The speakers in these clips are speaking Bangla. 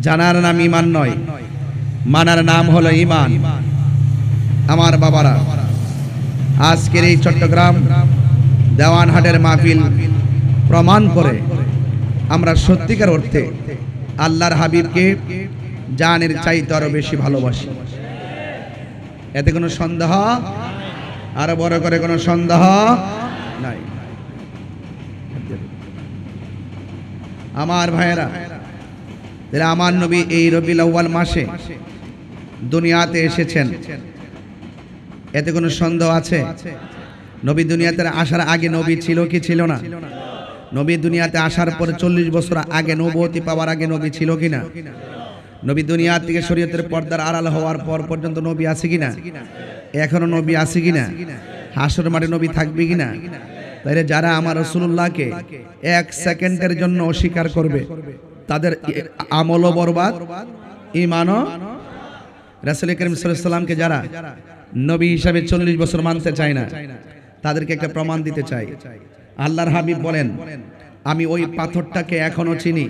জানার নাম ঈমান নয়, মানার নাম হলো ঈমান। আমার বাবারা, আজকের এই চট্টগ্রাম দেওয়ানহাটের মাহফিল প্রমাণ করে আমরা সত্যিকার অর্থে আল্লাহর হাবিবকে জানের চাইতে আরো বেশি ভালোবাসি। এতে কোনো সন্দেহ, আরো বড় করে কোনো সন্দেহ নাই। আমার ভাইয়েরা, আমার নবী এই রবিউল আউয়াল মাসে দুনিয়াতে এসেছেন, এতে কোনো সন্দেহ আছে? নবী দুনিয়াতে আসার আগে নবী ছিল কি ছিল না? নবী দুনিয়াতে আসার পরে 40 বছর আগে, নবুয়তি পাওয়ার আগে নবী ছিল কিনা? নবী দুনিয়া থেকে শরীয়তের পর্দার আড়াল হওয়ার পর পর্যন্ত নবী আছে কিনা? এখনো নবী আছে কিনা? হাসর মাঠে নবী থাকবে কিনা? তাইলে যারা আমার রাসূলুল্লাহকে 1 সেকেন্ডের জন্য অস্বীকার করবে তাদের আমলও বরবাদ, ঈমানও। রাসূল করিম সাল্লাল্লাহু আলাইহি ওয়াসাল্লামকে যারা নবী হিসাবে 40 বছর মানতে চায় না, তাদেরকে একটা প্রমাণ দিতে চাই। আল্লাহর হাবিব বলেন, আমি ওই পাথরটাকে এখনো চিনি,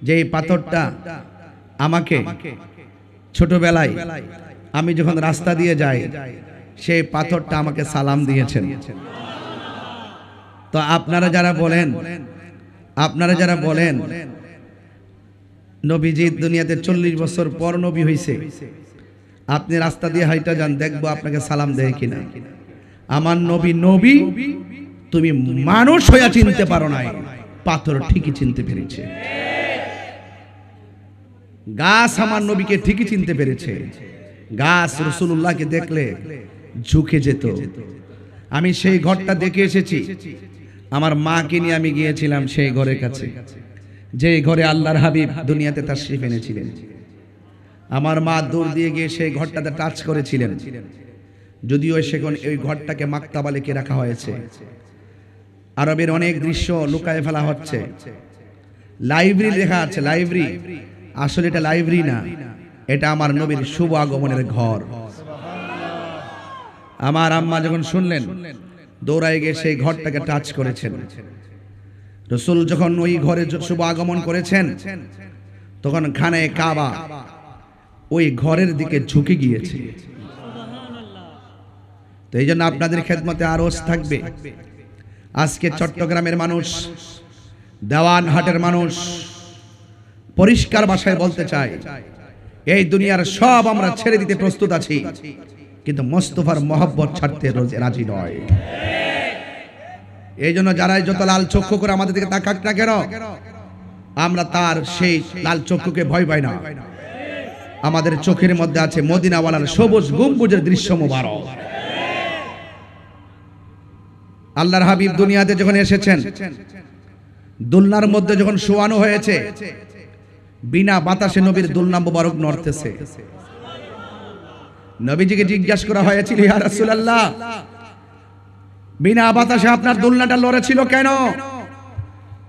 যে এই পাথরটা আমাকে ছোটবেলায় আমি যখন রাস্তা দিয়ে যাই, সেই পাথরটা আমাকে সালাম দিয়েছেন। তো আপনারা যারা বলেন নবীজি দুনিয়াতে 40 বছর পর নবী হইছে, আপনি রাস্তা দিয়ে হাইটা যান, দেখবো আপনাকে সালাম দেয় কিনা। আমার নবী তুমি মানুষ হইয়া চিনতে পারো নাই, পাথর ঠিকই চিনতে পেরেছে। গাছ আমার নবীকে ঠিকই চিনতে পেরেছে। গাছ রাসূলুল্লাহকে দেখলে ঝুঁকে যেত। আমি সেই ঘরটা দেখে এসেছি। আমার মাকে নিয়ে আমি গিয়েছিলাম সেই ঘরের কাছে, যে ঘরে আল্লাহর হাবিব দুনিয়াতে তাশরীফ এনেছিলেন। আমার মা দূর দিয়ে গিয়ে সেই ঘরটাতে টাচ করেছিলেন, যদিও সেখানে ওই ঘরটাকে মাকতাবা লিখে রাখা হয়েছে। আরবের অনেক দৃশ্য লুকায়ে ফেলা হচ্ছে। লাইব্রেরি লেখা আছে, লাইব্রেরি। আসলে এটা লাইব্রেরি না, এটা আমার নবীর শুভ আগমনের ঘর। আমার আম্মা যখন শুনলেন, দৌড়ায় গিয়ে সেই ঘরটাকে টাচ করেছেন। রাসূল যখন ওই ঘরে শুভ আগমন করেছেন, তখন খানায়ে কাবা ওই ঘরের দিকে ঝুঁকে গিয়েছে। তো এই জন্য আপনাদের খেদমতে আরজ থাকবে, আজকে চট্টগ্রামের মানুষ, দেওয়ানহাটের মানুষ পরিষ্কার ভাষায় বলতে চায়, এই দুনিয়ার সব আমরা ছেড়ে দিতে প্রস্তুত আছি, কিন্তু মোস্তফার মহব্বত ছাড়তে রাজি নয়। এই জন্য যারাই যত লাল চক্ষু করে আমাদের দিকে তাকাক না কেন, আমরা তার সেই লাল চক্ষুকে ভয় পাই না। আমাদের চোখের মধ্যে আছে মদিনাওয়ালার সবুজ গম্বুজের দৃশ্য মোবারক। আল্লাহর হাবিব দুনিয়াতে যখন এসেছেন, দুলনার মধ্যে যখন শোয়ানো হয়েছে, বিনা বাতাসে নবীর দুলনা মোবারক নড়তেছে। নবীজিকে জিজ্ঞাসা করা হয়েছিল, ইয়া রাসূলুল্লাহ, বিনা বাতাসে আপনার দুলনাটা লড়েছিল কেন?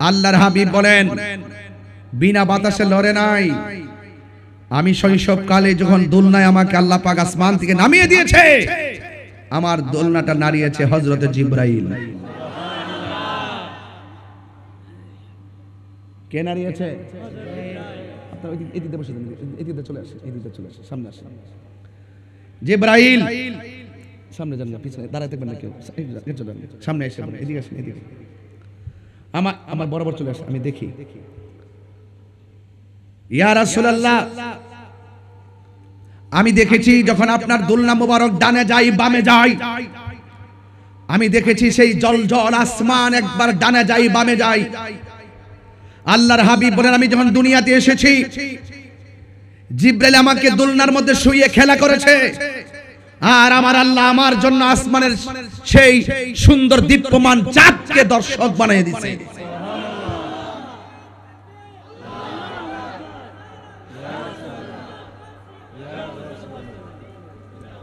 আল্লাহর হাবিব বলেন, বিনা বাতাসে লড়ে নাই। আমি শৈশবকালে যখন দুলনায় আমাকে আল্লাহ পাক আসমান থেকে নামিয়ে দিয়েছে, আমার দোলনাটা নাড়িয়েছে হযরত জিবরাইল। কে নাড়িয়েছে? আপনারা এদিকে বসে যান, এদিকে চলে আসেন, সামনে আসেন। জিবরাইল, সামনে যান না, পিছনে দাঁড়াতে থাকবেন না কেউ, চলে সামনে এসে এদিকে আসেন, এদিকে আমার বরাবর চলে আসেন, আমি দেখি। ইয়া রাসূলুল্লাহ, আমি দেখেছি যখন আপনার দুলনা মোবারক ডানে যায় বামে যায়, আমি দেখেছি সেই জল আসমান একবার ডানে যায় বামে যায়। আল্লাহর হাবিব বলেন, আমি যখন দুনিয়াতে এসেছি, জিবরাইল আমাকে দুলনার মধ্যে শুইয়ে খেলা করেছে, আর আমার আল্লাহ আমার জন্য আসমানের সেই সুন্দর দীপ্যমান চাঁদকে দর্শক বানিয়ে দিয়েছে।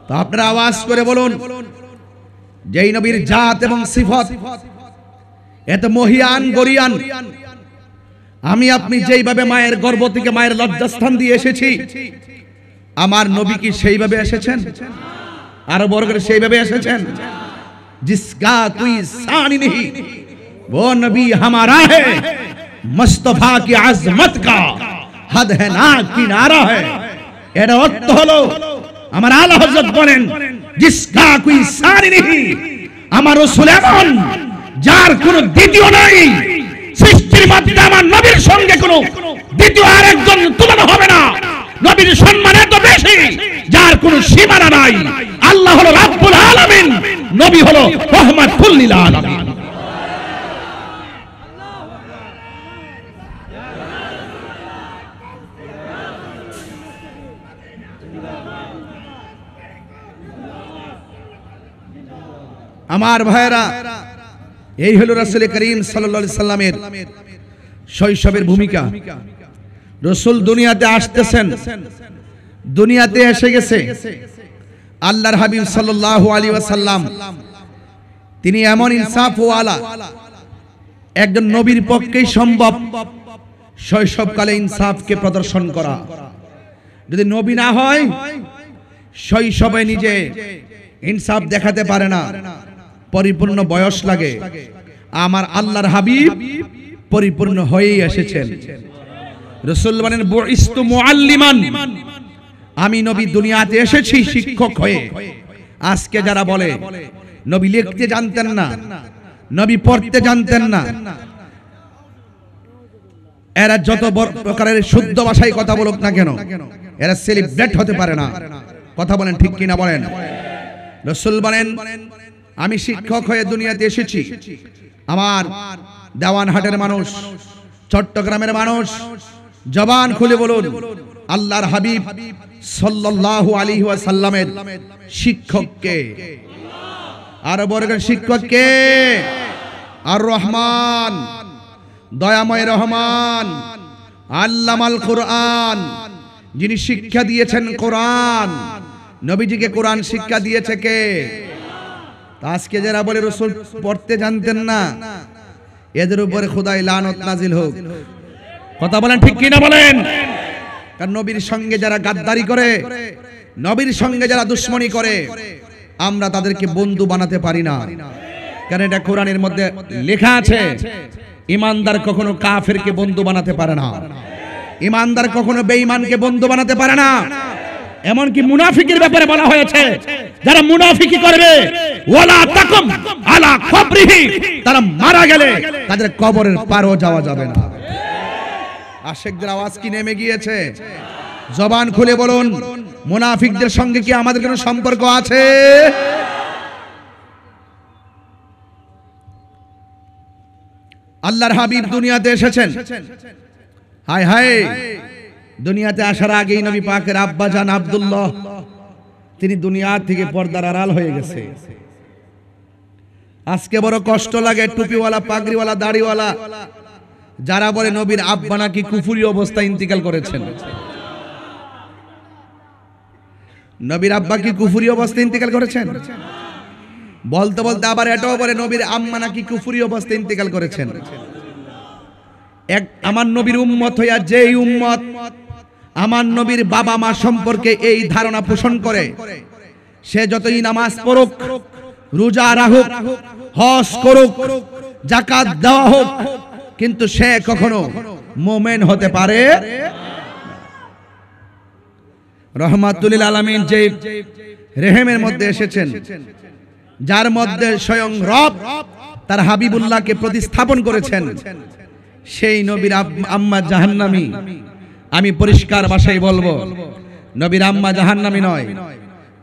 তো আপনারা আওয়াজ করে বলুন, যেই নবীর জাত এবং সিফত এত মহিয়ান গরিয়ান, আমি আপনি যেইভাবে মায়ের গর্ভ থেকে মায়ের লজ্জাস্থান দিয়ে এসেছি, আমার নবী কি সেইভাবে এসেছেন? আরো বড় করে সেইভাবে এসেছেন। जिसका कोई शान नहीं वो नबी हमारा है, मुस्तफा की अजमत का हद है ना किनारा है। এর অর্থ হলো আমার আলা হযরত বলেন जिसका कोई सारी नहीं, আমার রাসূল এমন যার কোনো দ্বিতীয় নাই। সৃষ্টির মধ্যে আমার নবীর সঙ্গে কোনো দ্বিতীয় আরেকজন তুলনা হবে না। নবীর সম্মান এত বেশি যার কোনো সীমানা নাই। আল্লাহ হলো রাব্বুল আলামিন, নবী হলো রাহমাতুল লিল আলামিন। আমার ভাইরা, এই হলো রাসূল করিম সাল্লাল্লাহু আলাইহি সাল্লামের শৈশবের ভূমিকা। রাসূল দুনিয়াতে আসতেছেন, দুনিয়াতে এসে গেছে। আল্লাহর হাবিব সাল্লাল্লাহু আলাইহি ওয়াসাল্লাম তিনি এমন ইনসাফওয়ালা একজন নবীর পক্ষেই সম্ভব শৈশবকালে ইনসাফকে প্রদর্শন করা। যদি নবী না হয় শৈশবে নিজে ইনসাফ দেখাতে পারে না, পরিপূর্ণ বয়স লাগে। আমার আল্লাহর হাবিব পরিপূর্ণ হয়েই এসেছেন। রাসূল বলেন বুইস্তু মুআল্লিমান, আমি নবী দুনিয়াতে এসেছি শিক্ষক হয়ে। আজকে যারা বলে নবী লিখতে জানতেন না, নবী পড়তে জানতেন না, এরা যত প্রকারের শুদ্ধ ভাষায় কথা বলুক না কেন, এরা সেলিব্রেট হতে পারে না। কথা বলেন ঠিক কিনা বলেন? রাসূল বলেন আমি শিক্ষক হয়ে দুনিয়াতে এসেছি। আমার দেওয়ানহাটের মানুষ, চট্টগ্রামের মানুষ জবান খুলে বলুন আল্লাহর হাবিব সাল্লাল্লাহু আলাইহি ওয়াসাল্লামের শিক্ষককে। আর বলেন শিক্ষককে আর রহমান, দয়াময় রহমান, আল্লামাল কুরআন, যিনি শিক্ষা দিয়েছেন কোরআন। নবীজিকে কোরআন শিক্ষা দিয়েছে কে? আজকে যারা বলে রাসূল পড়তে জানতেন না, এদের উপরে খোদাই লানত নাজিল হোক। কথা বলেন ঠিক কিনা বলেন? কারণ নবীর সঙ্গে যারা গাদ্দারি করে, নবীর সঙ্গে যারা দুশমনি করে, আমরা তাদেরকে বন্ধু বানাতে পারি না। কারণ এটা কোরআনের মধ্যে লেখা আছে, ঈমানদার কখনো কাফেরকে বন্ধু বানাতে পারে না, ঈমানদার কখনো বেঈমানকে বন্ধু বানাতে পারে না। এমনকি মুনাফিকের ব্যাপারে বলা হয়েছে, যারা মুনাফিকি করবে ওয়ালা তাকুম আলা কবরিহি, তারা মারা গেলে তাদের কবরের পারও যাওয়া যাবে না। আশিকদের আওয়াজ কি নেমে গিয়েছে? জবান খুলে বলুন মুনাফিকদের সঙ্গে কি আমাদের কোনো সম্পর্ক আছে? আল্লাহর হাবিব দুনিয়াতে এসেছেন। হায় হায়, দুনিয়াতে আসার আগেই নবী পাকের আব্বা জান আব্দুল্লাহ তিনি দুনিয়া থেকে পর্দার আড়াল হয়ে গেছে। আজকে বড় কষ্ট লাগে টুপিওয়ালা, পাগড়িওয়ালা, দাড়িওয়ালা যারা বলে নবীর আব্বা নাকি কুফরি অবস্থায় ইন্তিকাল করেছেন। নবীর আব্বা কি কুফরি অবস্থায় ইন্তিকাল করেছেন? বলতে বলতে আবার এটাও বলে নবীর আম্মা নাকি কুফরি অবস্থায় ইন্তিকাল করেছেন। এক আমার নবীর উম্মত হইয়া যেই উম্মত আমার নবীর বাবা মা সম্পর্কে এই ধারণা পোষণ করে, সে যতই নামাজ পড়ুক, রোজা রাখুক, হজ করুক, যাকাত দেওয়া হোক, কিন্তু সে কখনো মুমিন হতে পারে। রহমাতুল লিল আলামিন যে রেহেমের মধ্যে এসেছেন, যার মধ্যে স্বয়ং রব তার হাবিবুল্লাহকে প্রতিস্থাপন করেছেন, সেই নবীর আম্মা জাহান্নামী। আমি পরিষ্কার ভাষায় বলবো, নবীর আম্মা জাহান্নামী নয়।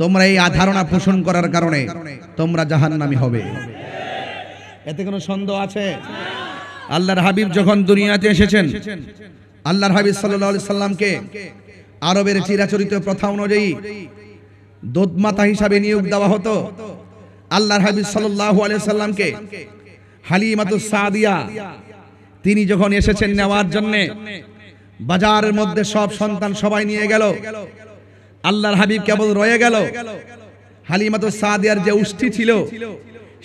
তোমরা এই ধারণা পোষণ করার কারণে তোমরা জাহান্নামী হবে, এতে কোনো সন্দেহ আছে? আল্লাহর হাবিব যখন দুনিয়াতে এসেছেন, আল্লাহর হাবিব সাল্লাল্লাহু আলাইহি সাল্লামকে আরবের চিরাচরিত প্রথা অনুযায়ী দোদমাতা হিসাবে নিয়োগ দেওয়া হতো। আল্লাহর হাবিব সাল্লাল্লাহু আলাইহি সাল্লামকে হালিমাতুস সাদিয়া তিনি যখন এসেছেন নেওয়ার জন্য, বাজারের মধ্যে সব সন্তান সবাই নিয়ে গেল, আল্লাহর হাবিব কেবল রয়ে গেল। হালিমাতুস সাদিয়ার যে উষ্টি ছিল,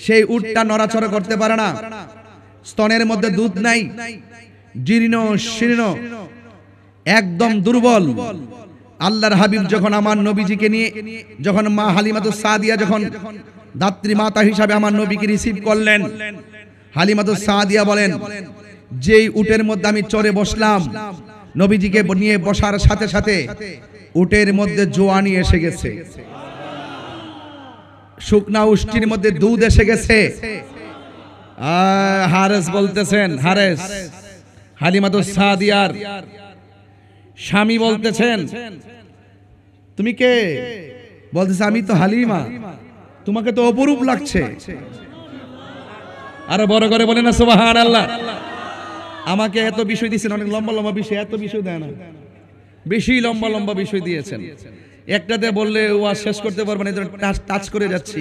সেই উটটা নড়াচড়া করতে পারে না, স্তনের মধ্যে দুধ নাই, জীর্ণ শীর্ণ, একদম দুর্বল। আল্লাহর হাবিব যখন আমার নবীজিকে নিয়ে, যখন মা হালিমাতুস সাদিয়া যখন দাত্রী মাতা হিসাবে আমার নবীকে রিসিভ করলেন, হালিমাতুস সাদিয়া বলেন, যেই উটের মধ্যে আমি চড়ে বসলাম, নবীজিকে নিয়ে বসার সাথে সাথে উটের মধ্যে জোয়ানি এসে গেছে, শুকনা উষ্টির মধ্যে দুধ এসে গেছে। হারেস বলতেছেন, হারেস হালিমাতুস সাদিয়ার স্বামী বলতেছেন, তুমি কে? বলতেছে আমি তো হালিমা, তোমাকে তো অপরূপ লাগছে। আরো বড় করে বলেন না সুবহানাল্লাহ। আমাকে এত বিষয় দিয়েছেন, অনেক লম্বা লম্বা বিষয়, এত বিষয় দেয় না, বেশি লম্বা লম্বা বিষয় দিয়েছেন। একটাতে বললে ও আর শেষ করতে পারবে না, টাচ করে যাচ্ছি।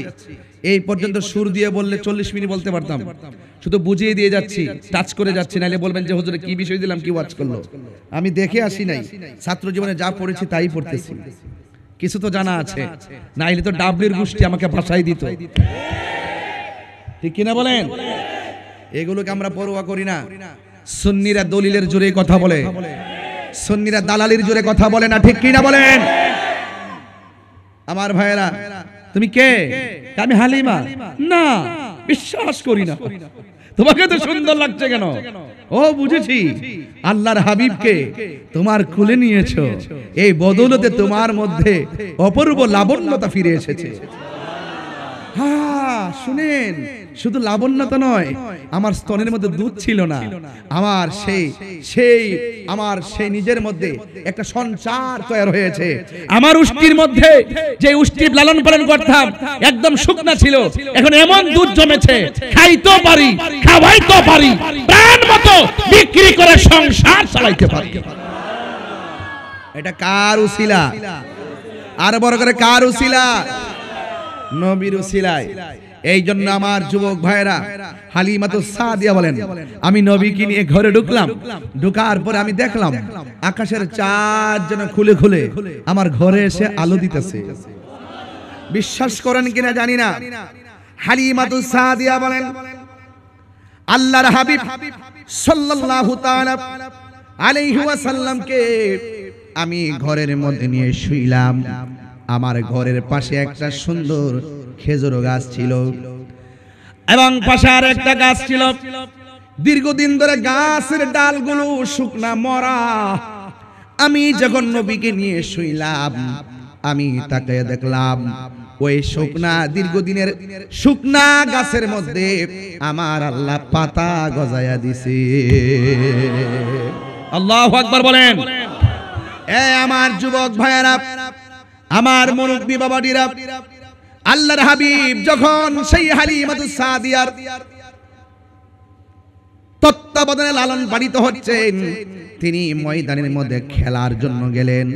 এই পর্যন্ত সুর দিয়ে বললে 40 মিনিট বলতে পারতাম, শুধু বুঝিয়ে দিয়ে যাচ্ছি, টাচ করে যাচ্ছি। নাইলে বলবেন যে হুজুরে কি বিষয় দিলাম, কি ওয়াজ করলো। আমি দেখে আসি নাই, ছাত্র জীবনে যা পড়েছি তাই পড়তেছি, কিছু তো জানা আছে, নাইলে তো ডাবলির গোষ্ঠী আমাকে ভাষাই দিত, ঠিক কিনা বলেন? এগুলোকে আমরা পরোয়া করি না। সুন্নিরা দলিলের জোরে কথা বলে, সুন্নিরা দালালির জোরে কথা বলে না, ঠিক কিনা বলেন? আমার ভাইয়েরা, তুমি কে? আমি হালিমা। না, বিশ্বাস করি না। তোমাকে তো সুন্দর লাগছে কেন? ও বুঝেছি, আল্লাহর হাবিবকে তোমার খুলে নিয়েছো, এই বদৌলতে তোমার মধ্যে অপূর্ব লাবণ্যতা ফিরে এসেছে। হ্যাঁ শুনেন, শুধু লাবণ্যতা নয়, আমার স্তনের মধ্যে দুধ ছিল না, আমার সেই নিজের মধ্যে একটা সঞ্চার তৈরি হয়েছে। আমার উষ্টির মধ্যে যে উষ্টি লালন পালন করতাম একদম শুকনা ছিল, এখন এমন দুধ জমেছে, খাইতেও পারি, খাওয়াইতেও পারি, প্রাণ মতো বিক্রি করে সংসার চালাইতে পারি। এটা কার উসিলা? আর বড় করে কার উসিলা? নবীর উসিলায়। এই জন্য আমার যুবক ভাইরা, হালিমাতুস সাদিয়া বলেন, আমি নবীকে নিয়ে ঘরে ঢুকলাম, ঢুকার পরে আমি দেখলাম আকাশের চাঁদ যেন খুলে খুলে আমার ঘরে এসে আলো দিতেছে। বিশ্বাস করেন কিনা জানি না, হালিমাতুস সাদিয়া বলেন, আল্লাহর হাবিব সাল্লাল্লাহু তাআলা আলাইহি ওয়াসাল্লামকে আমি ঘরের মধ্যে নিয়ে শুইলাম। আমার ঘরের পাশে একটা সুন্দর খেজুর গাছ ছিল এবং পাশে আর একটা গাছ ছিল। দীর্ঘদিন ধরে গাছের ডালগুলো শুকনা মরা। আমি যখন নবীকে নিয়ে শুইলাম, আমি তাকে দেখলাম ওই শুকনা দীর্ঘদিনের শুকনা গাছের মধ্যে আমার আল্লাহ পাতা গজায়া দিছে। আল্লাহু আকবার বলেন। আমার যুবক ভাইয়েরা, আমার মুরব্বি বাবাজিরা, আল্লাহর হাবিব যখন সেই হালিমাতুস সাদিয়ার তত্ত্বাবধানে লালন পালিত হচ্ছেন, তিনি ময়দানের মধ্যে খেলার জন্য গেলেন।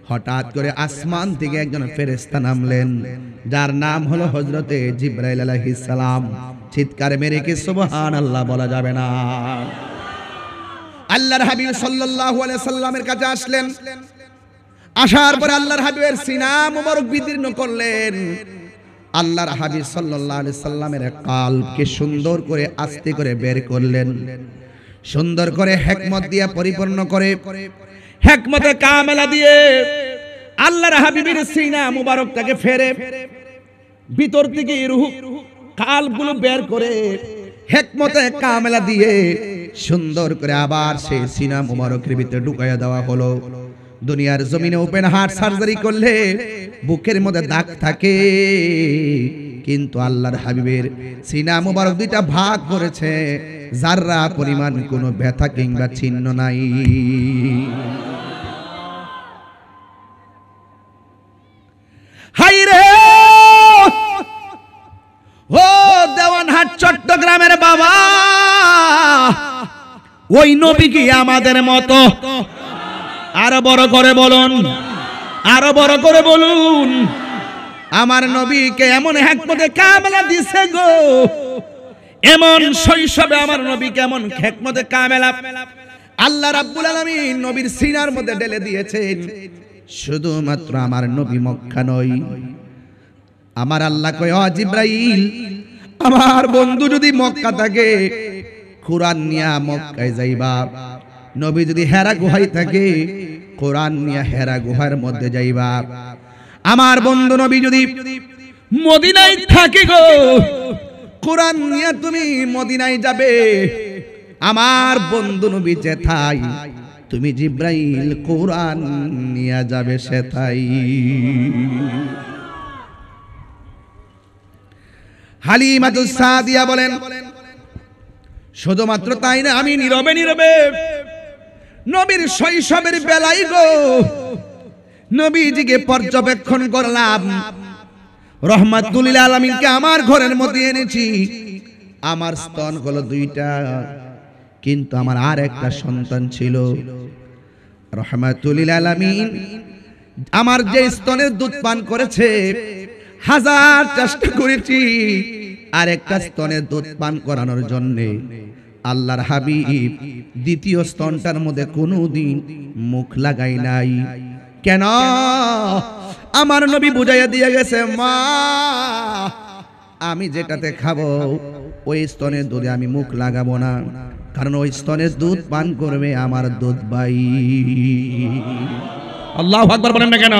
হঠাৎ করে আসমান থেকে একজন ফেরেশতা নামলেন, যার নাম হলো হযরতে জিবরাইল আলাইহিস সালাম। চিৎকার মেরে কি সুবহানাল্লাহ বলা যাবে না? আল্লাহর হাবিব সাল্লাল্লাহু আলাইহি সাল্লামের কাছে আসলেন। আসার পরে আল্লাহর হাবিবের সিনা মুবারক বিদীর্ণ করলেন। আল্লাহর হাবিব সাল্লাল্লাহু আলাইহি সাল্লামের কলবকে সুন্দর করে আস্তে করে বের করলেন, সুন্দর করে হিকমত দিয়ে পরিপূর্ণ করে, হিকমতে কামেলা দিয়ে আল্লাহর হাবিবের সিনা মুবারকটাকে ফেরে ভিতর থেকে রূহ কলবগুলো বের করে হিকমতে কামেলা দিয়ে সুন্দর করে আবার সেই সিনা মুবারকের ভিতরে ঢুকাইয়া দেওয়া হলো। দুনিয়ার জমিনে ওপেন হার্ট সার্জারি করলে বুকের মধ্যে দাগ থাকে, কিন্তু আল্লাহর হাবিবের সিনা মুবারক দুইটা ভাগ করেছে, জাররা পরিমাণ কোনো ব্যথা কিংবা চিহ্ন নাই। হাইরে ও দেওয়ানহাট চট্টগ্রামের বাবা, ওই নবী কি আমাদের মতো? আরো বড় করে বলুন, আরো বড় করে বলুন। আমার নবীকে এমন হিকমতে কামেলা দিছে গো, এমন শৈশবে আমার নবীকে এমন হিকমতে কামেলা আল্লাহ রাব্বুল আলামিন নবীর সিনার মধ্যে ঢেলে দিয়েছেন। শুধুমাত্র আমার নবী মক্কা নয়, আমার আল্লাহ কয়, ও জিবরাইল, আমার বন্ধু যদি মক্কা থাকে কুরআন নিয়া মক্কায় যাইবা, নবী যদি হেরা গুহায় থাকে কোরআন নিয়ে হেরা গুহার মধ্যে যাইবা। আমার বন্ধু নবী যদি মদিনায় থাকে গো, কোরআন নিয়ে তুমি মদিনায় যাবে। আমার বন্ধু নবী যেথায় তুমি জিব্রাইল কোরআন নিয়ে যাবে সেটাই। হালিমাতুস সাদিয়া বলেন শুধুমাত্র তাই না, আমি নীরবে নীরবে নবীর শৈশবের বেলায় গো নবীজিকে পর্যবেক্ষণ করলাম। রহমাতুল লিল আলামিনকে আমার ঘরের মধ্যে এনেছি। আমার স্তন হলো 2টা, কিন্তু আমার আর একটা সন্তান ছিল। রহমাতুল লিল আলামিন আমার যে স্তনের দুধ পান করেছে, 1000 চেষ্টা করেছি আর একটা স্তনের দুধ পান করানোর জন্য। আল্লাহর হাবিব দ্বিতীয় স্তনটার মধ্যে কোনোদিন মুখ লাগাই নাই। কেন? আমার নবী বুঝাইয়া দিয়ে গেছে, মা আমি যেটাতে খাবো ওই স্তনের দুধে আমি মুখ লাগাবো না, কারণ ওই স্তনের দুধ পান করবে আমার দুধ ভাই। আল্লাহু আকবার বলেন না কেন?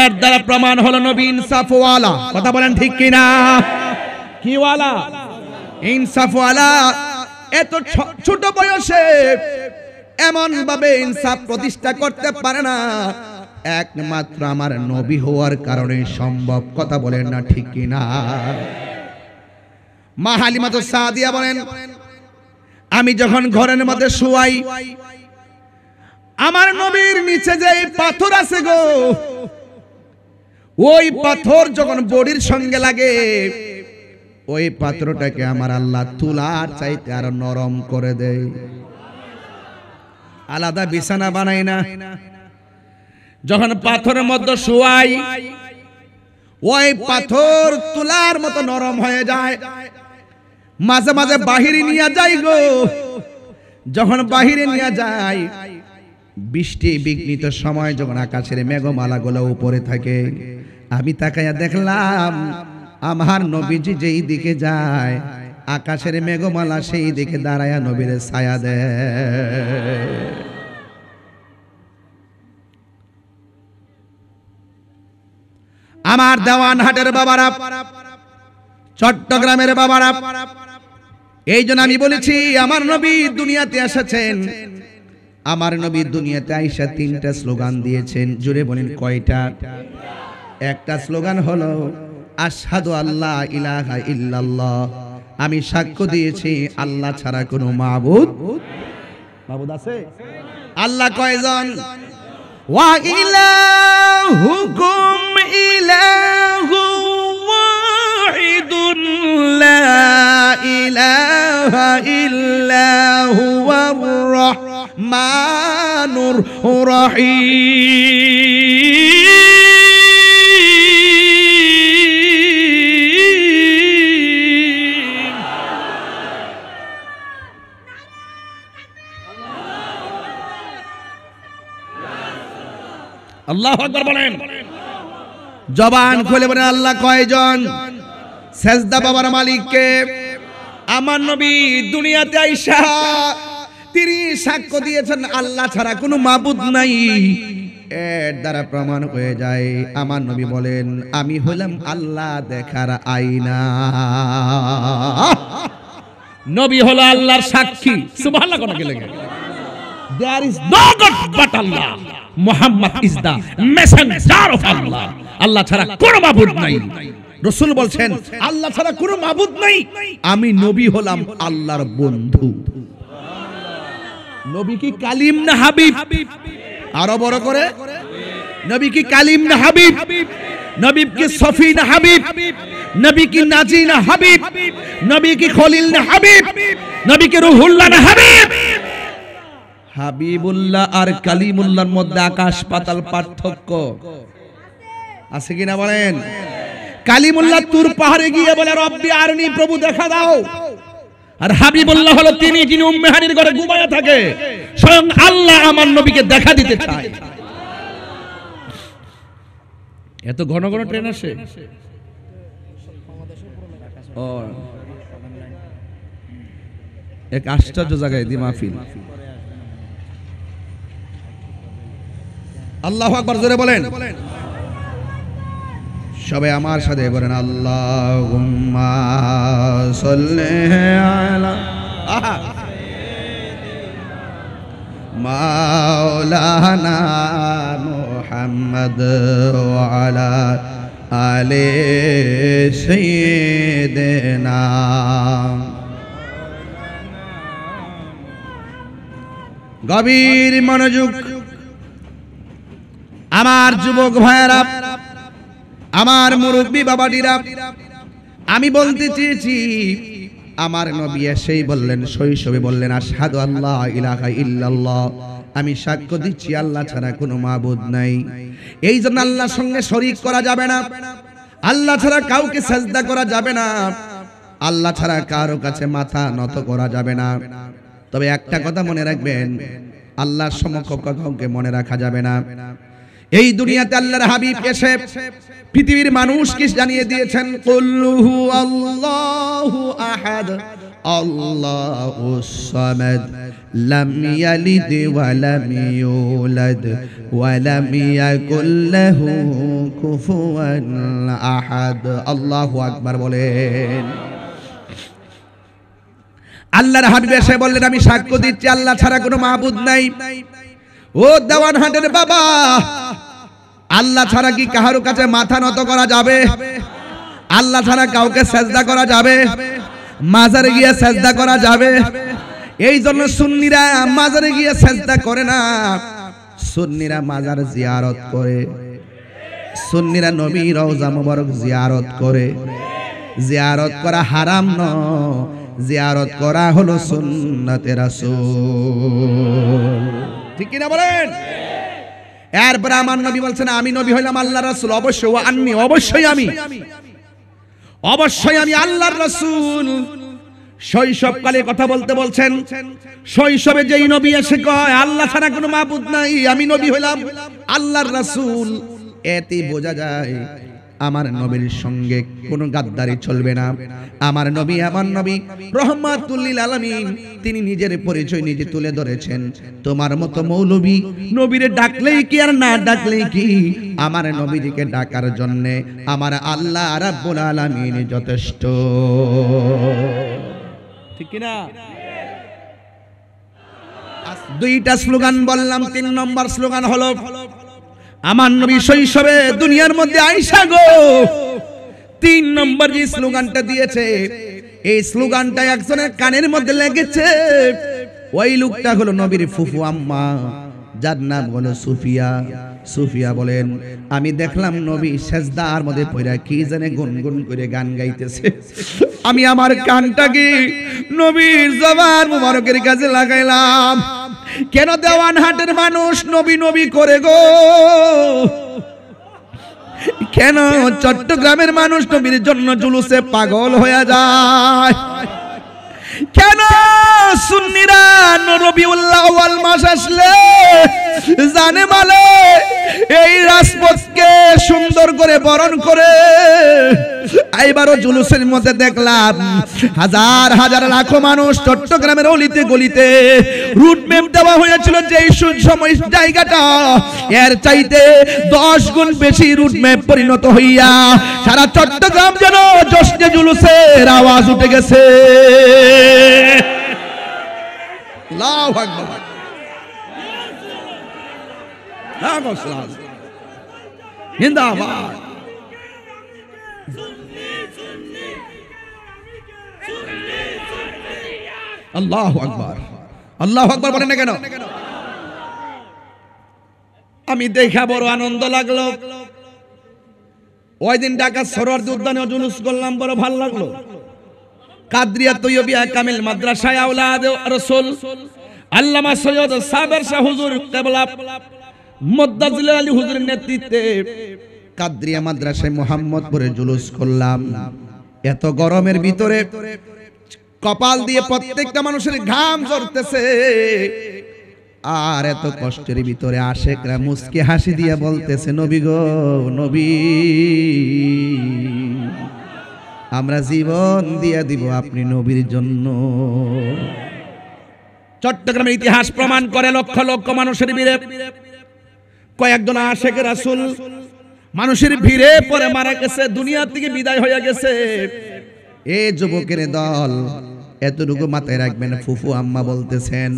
এর দ্বারা প্রমাণ হলো নবী ইনসাফওয়ালা। কথা বলেন ঠিক কিনা? কি ওয়ালা? ইনসাফওয়ালা। এত ছোট বয়সে এমন ভাবে ইনসাফ প্রতিষ্ঠা করতে পারে না, একমাত্র আমার নবী হওয়ার কারণে সম্ভব। কথা বলেন না ঠিক কিনা? মা হালিমাতুস সাদিয়া বলেন আমি যখন ঘরের মধ্যে শুয়াই, আমার নবীর নিচে যে পাথর আছে গো, ওই পাথর যখন বডির সঙ্গে লাগে, ওই পাথরটাকে আমার আল্লাহ তুলার চাইতে আরো নরম করে দেয়। আলাদা বিছানা বানাই না, যখন পাথরের মধ্যে শুয়াই ওই পাথর তুলার মতো নরম হয়ে যায়। মাঝে মাঝে বাহিরে নিয়ে যাই গো, যখন বাহিরে নিয়ে যাই বৃষ্টি বিঘ্নিত সময় যখন আকাশের মেঘমালাগুলো উপরে থাকে, আমি তাকাইয়া দেখলাম আমার নবীজি যেই দিকে যায় আকাশের মেঘমালা সেই দিকে দাঁড়ায়া নবীর ছায়া দেয়। আমার দেওয়ানহাটের বাবারা, চট্টগ্রামের বাবারা, এই জন্য আমি বলেছি আমার নবী দুনিয়াতে এসেছেন। আমার নবী দুনিয়াতে আইসা 3টা স্লোগান দিয়েছেন। জুড়ে বলেন কয়টা? একটা স্লোগান হলো আশহাদু আল্লা ইলাহা ইল্লাল্লাহ, আমি সাক্ষ্য দিয়েছি আল্লাহ ছাড়া কোনো মাবুদ আছে? আল্লাহ কয়জন? ওয়া ইলাহুকুম ইলাহু ওয়াহিদুন লা ইলাহা ইল্লা হুয়ার রাহমানুর রহিম। আল্লাহু আকবার বলেন। জবান খুলে বলেন আল্লাহ কয়জন? সেজদা বাবার মালিককে। আমার নবী দুনিয়াতে আইসা তিনি সাক্ষ্য দিয়েছেন আল্লাহ ছাড়া কোনো মাবুদ নাই। এর দ্বারা প্রমাণ হয়ে যায় আমার নবী বলেন আমি হলাম আল্লাহ দেখার আয়না। নবী হলো আল্লাহর সাক্ষী। সুবহানাল্লাহ কোন কে লাগে? There is no God but Allah. Muhammad is the messenger of Allah. আল্লাহ ছাড়া কোনো মাবুদ নাই। রাসূল বলছেন আল্লাহ ছাড়া কোনো মাবুদ নাই, আমি নবী হলাম আল্লাহর বন্ধু। নবী কি কালিম না হাবিব? আরো বড় করে, নবী কি কালিম না হাবিব? নবী কি সফি না হাবিব? নবী কি নাজি না হাবিব? নবী কি খলিল না হাবিব? নবী কি রুহুল্লাহ না হাবিব? হাবিবুল্লাহ আর কালিমুল্লাহর মধ্যে আকাশ পাতাল পার্থক্য আছে কিনা বলেন? কালিমুল্লাহ তুর পাহাড়ে গিয়ে বলে রব্বি আরনি, প্রভু দেখা দাও। আর হাবিবুল্লাহ হলো তিনি যিনি উম্মে হানির ঘরে ঘুমায়া থাকে। স্বয়ং আল্লাহ আমার নবীকে দেখা দিতে চায়। এত ঘন ঘন ট্রেন আসে। ও এক আশ্চর্য জায়গায় দি মাহফিল। আল্লাহু আকবার জোরে বলেন। সবাই আমার সাথে বলেন আল্লাহুম্মা সাল্লি আলা মাওলানা মুহাম্মদ ওয়া আলা আলে সাইয়্যিদিনা। গভীর মনোযোগ আমার যুবক ভাইয়েরা, আমার মুরব্বী বাবাটিরা, আমি বলতে চেয়েছি আমার নবী এসেই বললেন, শৈশবে বললেন আশহাদু আল্লা ইলাহা ইল্লাল্লাহ, আমি সাক্ষ্য দিচ্ছি আল্লাহ ছাড়া কোনো মাবুদ নাই। এই জন্য আল্লাহর সঙ্গে শরীক করা যাবে না, আল্লাহ ছাড়া কাউকে সাজদা করা যাবে না, আল্লাহ ছাড়া কারো কাছে মাথা নত করা যাবে না। তবে একটা কথা মনে রাখবেন, আল্লাহর সমকক্ষ কাউকে মনে রাখা যাবে না। এই দুনিয়াতে আল্লাহর হাবিব এসে পৃথিবীর মানুষকে জানিয়ে দিয়েছেন, কুল হু আল্লাহু আহাদ আল্লাহুস সামাদ লাম ইয়ালিদ ওয়া লাম ইউলাদ ওয়া লাম ইয়াকুল লাহু কুফুয়ান আহাদ। আল্লাহু আকবার বলেন। আল্লাহর হাবিব এসে বললেন, আমি সাক্ষ্য দিচ্ছি আল্লাহ ছাড়া কোনো মাবুদ নাই। ও দেওয়ানহাটের বাবা, আল্লাহ ছাড়া কি কারো কাছে মাথা নত করা যাবে? আল্লাহ ছাড়া কাউকে সেজদা করা যাবে? মাজারে গিয়ে সেজদা করা যাবে? এই জন্য সুন্নিরা মাজারে গিয়ে সেজদা করে না, সুন্নিরা মাজার জিয়ারত করে, সুন্নিরা নবীর রওজা মুবারক জিয়ারত করে। জিয়ারত করা হারাম নয়, জিয়ারত করা হলো সুন্নতে রাসূল। ঠিক কি না বলেন? এরপর আমার নবী বলছেন, আমি নবী হইলাম আল্লাহর রাসূল, অবশ্যই ওয়া আন্নী, অবশ্যই আমি আল্লাহর রাসূল। শৈশবকালে কথা বলতে বলছেন, শৈশবে যেই নবী এসে কয় আল্লাহ ছাড়া কোনো মাবুদ নাই, আমি নবী হইলাম আল্লাহর রাসূল, এতে বোঝা যায় আমার নবীর সঙ্গে কোনো গাদ্দারি চলবে না। আমার নবী রহমাতুল লিল আলামিন, তিনি নিজের পরিচয় নিজে তুলে ধরেছেন। তোমার মতো মৌলবী নবীরে ডাকলেই কি আর না ডাকলেই কি, আমার নবীকে ডাকার জন্য আমার আল্লাহ রাব্বুল আলামিন যথেষ্ট। ঠিক কি না? দুইটা স্লোগান বললাম, 3 নম্বর স্লোগান হলো আমার নবী শৈশবে দুনিয়ার মধ্যে আইসা গো। 3 নম্বর যে স্লোগানটা দিয়েছে, এই স্লোগানটা একজনের কানের মধ্যে লেগেছে। ওই লোকটা হলো নবীর ফুফু আম্মা, যার নাম হলো সুফিয়া। সুফিয়া বলেন, আমি দেখলাম নবী সেজদার মধ্যে পড়ে কি জানে গুনগুন করে গান গাইতেছে। আমি আমার কানটাকে নবীর জবান মুবারকের কাছে লাগাইলাম। কেন দেওয়ানহাটের মানুষ নবী নবী করে গো? কেন চট্টগ্রামের মানুষ নবীর জন্য জুলুসে পাগল হয়ে যায়? কেন সুন্নিরা রবিউল আউয়াল মাস আসলে জানে মালে এই রাজপথকে সুন্দর করে বরণ করে? এইবারও জুলুসের মধ্যে দেখলাম হাজার হাজার লাখো মানুষ চট্টগ্রামের অলিতে গলিতে। রুট ম্যাপ দেওয়া হয়েছিল যে সময় জায়গাটা, এর চাইতে 10 গুণ বেশি রুট ম্যাপ পরিণত হইয়া সারা চট্টগ্রাম যেন জশ্নে জুলুসের আওয়াজ উঠে গেছে। আল্লাহু আকবার, জিন্দাবাদ। আল্লাহু আকবার, আল্লাহু আকবার বলেন না কেন? আমি দেখা বড় আনন্দ লাগলো। ওই দিন ঢাকা সরোয়ার্দী উদ্যানে জুলুস করলাম, বড় ভালো লাগলো। কাদরিয়া তৈয়বিয়া কামিল মাদ্রাসায় আওলাদ রাসূল আল্লামা সৈয়দ সাবের শাহ হুজুর কিবলা মুদ্দাজিল আলী হুজুরের নেতৃত্বে কাদরিয়া মাদ্রাসায় মোহাম্মদপুরে জুলুস করলাম। এত গরমের ভিতরে কপাল দিয়ে প্রত্যেকটা মানুষের ঘাম ঝরতেছে, আর এত কষ্টের ভিতরে আশেকরা মুস্কি হাসি দিয়ে বলতেছে, নবী গো নবী, আমরা জীবন দিয়ে দিব আপনি নবীর জন্য। চট্টগ্রামের ইতিহাস প্রমাণ করে লক্ষ লক্ষ মানুষের ভিড়ে কয়েকজন আশেক রাসূল মানুষের ভিড়ে পরে মারা গেছে, দুনিয়া থেকে বিদায় হয়ে গেছে। এ যুবকের দল, এতটুকু মাথায় রাখবেন। ফুফু আম্মা বলতেছেন,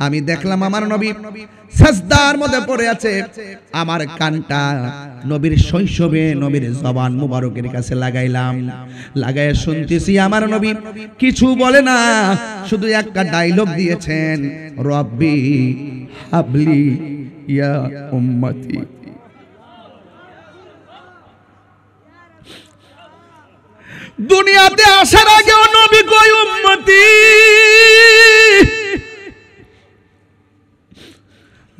আমি দেখলাম আমার নবী সাজদার মধ্যে পড়ে আছে। আমার কানটা নবীর শৈশবে নবীর জবান মুবারকের কাছে লাগাইলাম, লাগায় শুনতেছি আমার নবী কিছু বলে না, শুধু একটা ডায়লগ দিয়েছেন, রব্বি হাবলি ইয়া উম্মতি। দুনিয়াতে আসার আগেও নবী কই উম্মতি,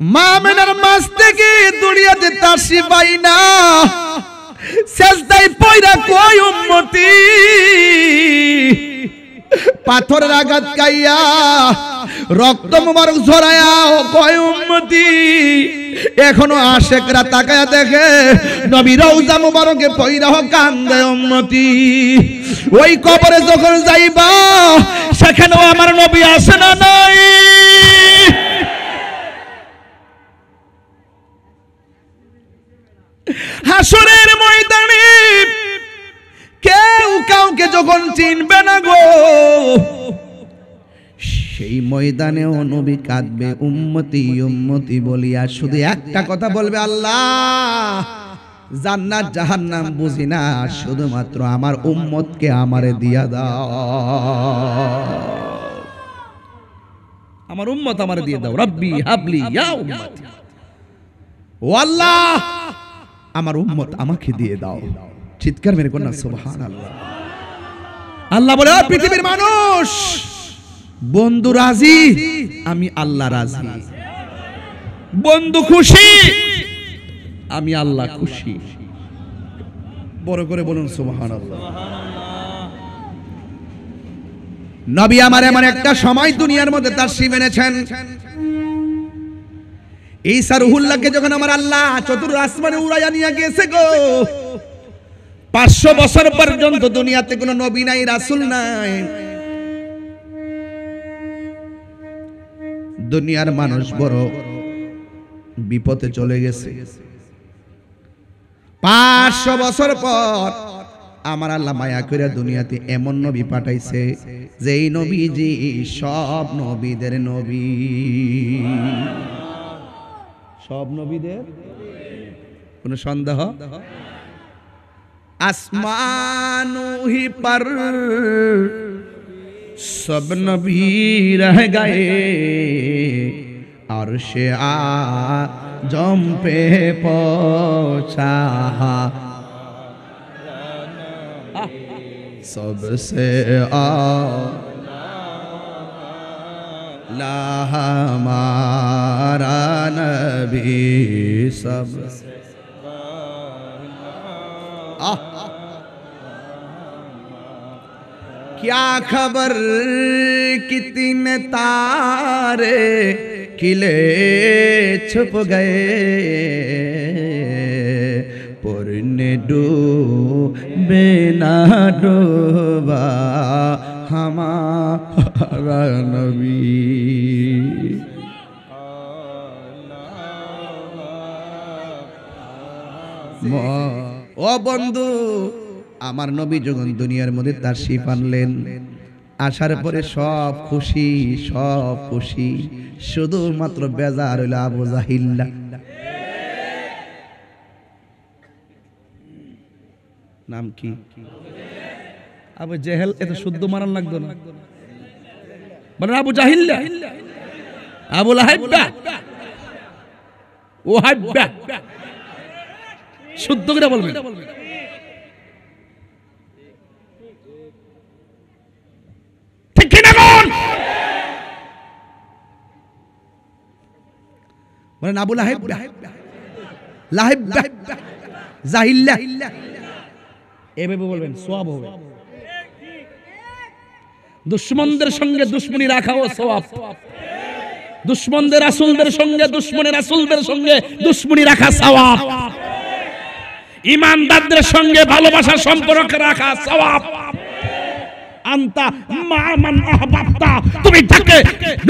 মা মেনার মাস থেকে দুনিয়াতে তাশরিফ আইনা সেজদায় পয়রা কই উম্মতি, পাথরের আঘাত খাইয়া রক্ত মুবারক ঝরায়া কয় উম্মতি। এখনো আশেকরা তাকায়া দেখে নবী রওজা মুবারকে পয়রা কান্দে উম্মতি। ওই কবরে যখন যাইবা সেখানেও আমার নবী আসে না নাই? হাসরের ময়দানে কেউ কাউকে যখন চিনবে না গো, সেই ময়দানেও নবী কাঁদবে উম্মতি উম্মতি বলিয়া। শুধু একটা কথা বলবে, আল্লাহ জান্নাত জাহান্নাম বুঝি না, শুধুমাত্র আমার উম্মতকে আমারে দিয়া দাও, আমার উম্মত আমারে দিয়ে দাও। রব্বি হাবলি ইয়া উম্মতি, ও আল্লাহ আমার উম্মত আমাকে দিয়ে দাও। চিৎকার মেরে কোন সুবহানাল্লাহ। আল্লাহ বলে, পৃথিবীর মানুষ, বন্ধু রাজি, আমি আল্লাহ রাজি। বন্ধু খুশি, আমি আল্লাহ খুশি। বড় করে বলুন সুবহানাল্লাহ। নবী আমার এমন একটা সময় দুনিয়ার মধ্যে তাশরীফ এনেছেন, ঈসা রুহুল্লাহকে যখন আমার আল্লাহ চতুর্থ আসমানে উড়াইয়া নিয়ে গেছে গো, 500 বছর পর্যন্ত দুনিয়াতে কোনো নবী নাই, রাসূল নাই। দুনিয়ার মানুষ বড় বিপদে চলে গেছে। 500 বছর পর আমার আল্লাহ মায়া করে দুনিয়াতে এমন নবী পাঠাইছে, যেই নবীজি সব নবীদের নবী, সব নবীদের কোন সন্দেহ? আসমানো হি পর সব নবী রহ গয়ে, আরশে আজম পে পৌঁছা सबसे आला हमारा नबी सबसे क्या खबर कितने तारे किले छुप गए, पुरने डूबे ना डूबा हमारा नबी। ও বন্ধু, আমার নবী যখন দুনিয়ার মধ্যে তাশরীফ আনলেন, আসার পরে সব খুশি, সব খুশি, শুধুমাত্র বেজার হইল আবু জাহিল্লা। নাম কি? আবু জেহেল। এত শুদ্ধ মারান লাগতো না, মানে আবু জাহিল্লা, আবু লাহাইবা, ও হাইবা, শুদ্ধ করে বলবেন। ঠিক কি না বল? মানে আবু লাহাইবা, লাহাইবা, জাহিল্লা, এভাবে বলবেন, সওয়াব হবে। দুশমনদের সঙ্গে দুশমনি রাখাও সওয়াব, দুশমনদের রাসূলদের সঙ্গে দুশমনের রাসূলদের সঙ্গে দুশমনি রাখা সওয়াব, ঈমানদারদের সঙ্গে ভালোবাসার সম্পর্ক রাখা সওয়াব। আনতা মা মান আহবাবতা, তুমি যাকে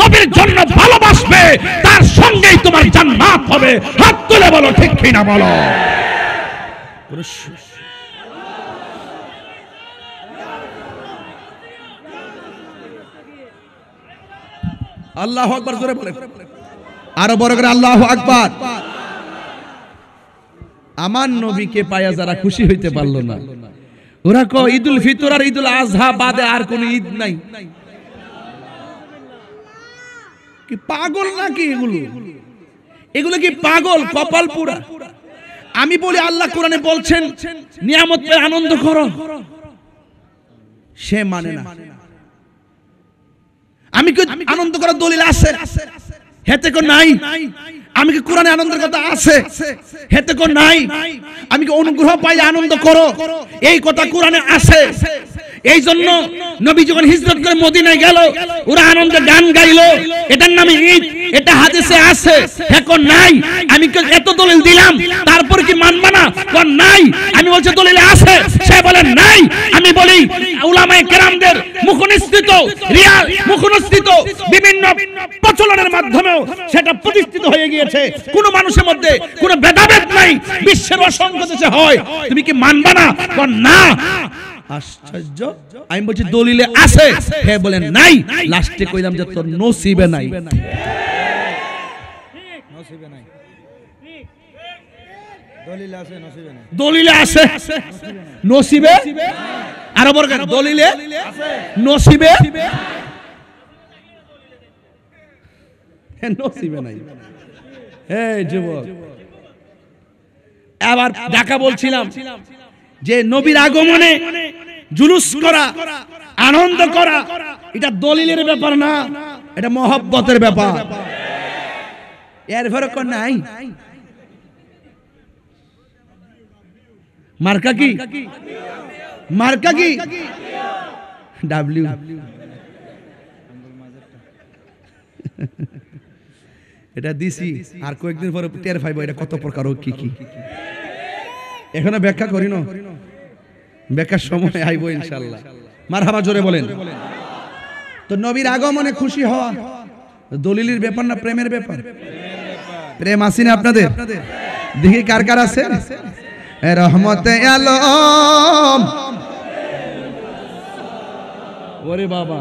নবীর জন্য ভালোবাসবে তার সঙ্গেই তোমার জান্নাত হবে। হাত তুলে বলো ঠিক কি না বলো। আল্লাহু আকবার জোরে বলেন, আরো বড় করে আল্লাহু আকবার। আমার নবীকে পায়া যারা খুশি হইতে পারলো না, ওরা কয় ঈদুল ফিতর আর ঈদুল আজহা বাদে আর কোন ঈদ নাই। কি পাগল নাকি এগুলো? এগুলো কি পাগল? কপাল পুরা। আমি বলি আল্লাহ কোরআনে বলছেন নিয়ামত পেয়ে আনন্দ করো, সে মানে না। আমি কি আনন্দ করার দলিল আছে? হেতে কো নাই। আমি কি কোরআনে আনন্দের কথা আছে? হেতে কো নাই। আমি কি অনুগ্রহ পাই আনন্দ করো, এই কথা কোরআনে আছে। এই জন্য নবী যখন হিজরত করে মদিনায় গেল, ওরা আনন্দে গান গাইলো, এটার নামে ঈদ, এটা হাদিসে আছে। এখন নাই। আমি এত দলিল দিলাম, তারপর কি মানবা না? কোন নাই। আমি বলছি দলিলে আছে, সে বলে নাই। আমি বলি উলামায়ে কেরামদের মুখনিসৃত মুখনিসৃত বিভিন্ন প্রচলনের মাধ্যমেও সেটা প্রতিষ্ঠিত হয়ে গিয়েছে। কোন মানুষের মধ্যে কোন ভেদাভেদ নাই, বিশ্বের অসংখ্য দেশে হয়। তুমি কি মানবা না? কোন না। আশ্চর্য। আমি বলছি দলিলে আছে, হে বলেন নাই। লাস্টে কইলাম যে তোর নসিবে নাই। দলিলে আছে, নসিবে আরো বড় কেন? দলিলে নসিবে নসিবে নাই। এই যুবক, আবার ঢাকা বলছিলাম যে নবীর আগমনে জুলুস করা, আনন্দ করা, এটা দলিলের ব্যাপার না, এটা মহব্বতের ব্যাপার। এর ফরক নাই। মার্কা কি? মার্কা কি? ডাব্লিউ। এটা দিছি, আর কয়েকদিন পরে টের পাইব এটা কত প্রকার ও কি কি। এখনো ব্যাখ্যা করি না, ব্যাখ্যার সময় আইব ইনশাআল্লাহ। মারহাবা জোরে বলেন। তো নবীর আগমনে খুশি হওয়া দলিলের ব্যাপার না প্রেমের ব্যাপার? প্রেম আছে না আপনাদের? দেখি কার কার আছে। রহমতে আলম, ওরে বাবা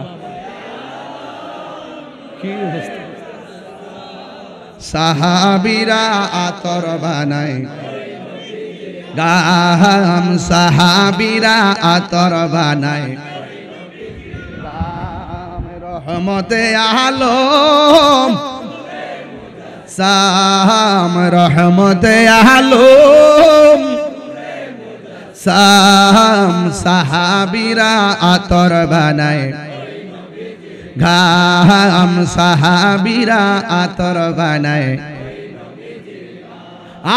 কি অবস্থা। সাহাবীরা আতর বানায় গাম, সাহাবীরা আতর বানায় গাম। রহমতে আলম সাম, রহমতে আলম সাম, সাহাবীরা আতর বানায় ঘাম, সাহাবীরা আতর বানায়।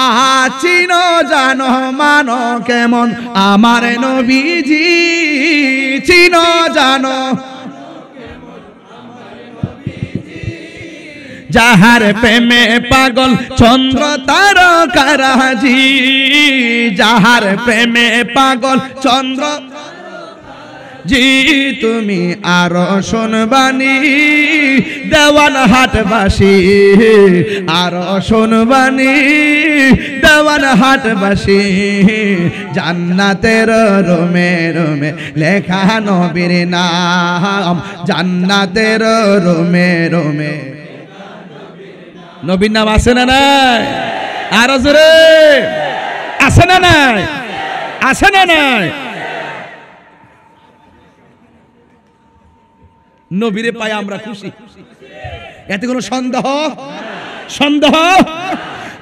আহা চিনো জানো মানো কেমন আমার নবীজি, চিনো জানো যাহার প্রেমে পাগল চন্দ্র তারকারাজি, যাহার প্রেমে পাগল চন্দ্র জি। তুমি আরো শুনবানি দেওয়ান হাটবাসী, আরো শুনবানি দেওয়ান হাটবাসী। জান্নাতের রুমে রুমে লেখা নবীর নাম, জান্নাতের রুমে রুমে নবীর নাম আছে না নাই? আরো জোরে আছে না নাই? আছে না নাই? নবীরে পাই আমরা খুশি, এতে কোনো সন্দেহ? সন্দেহ?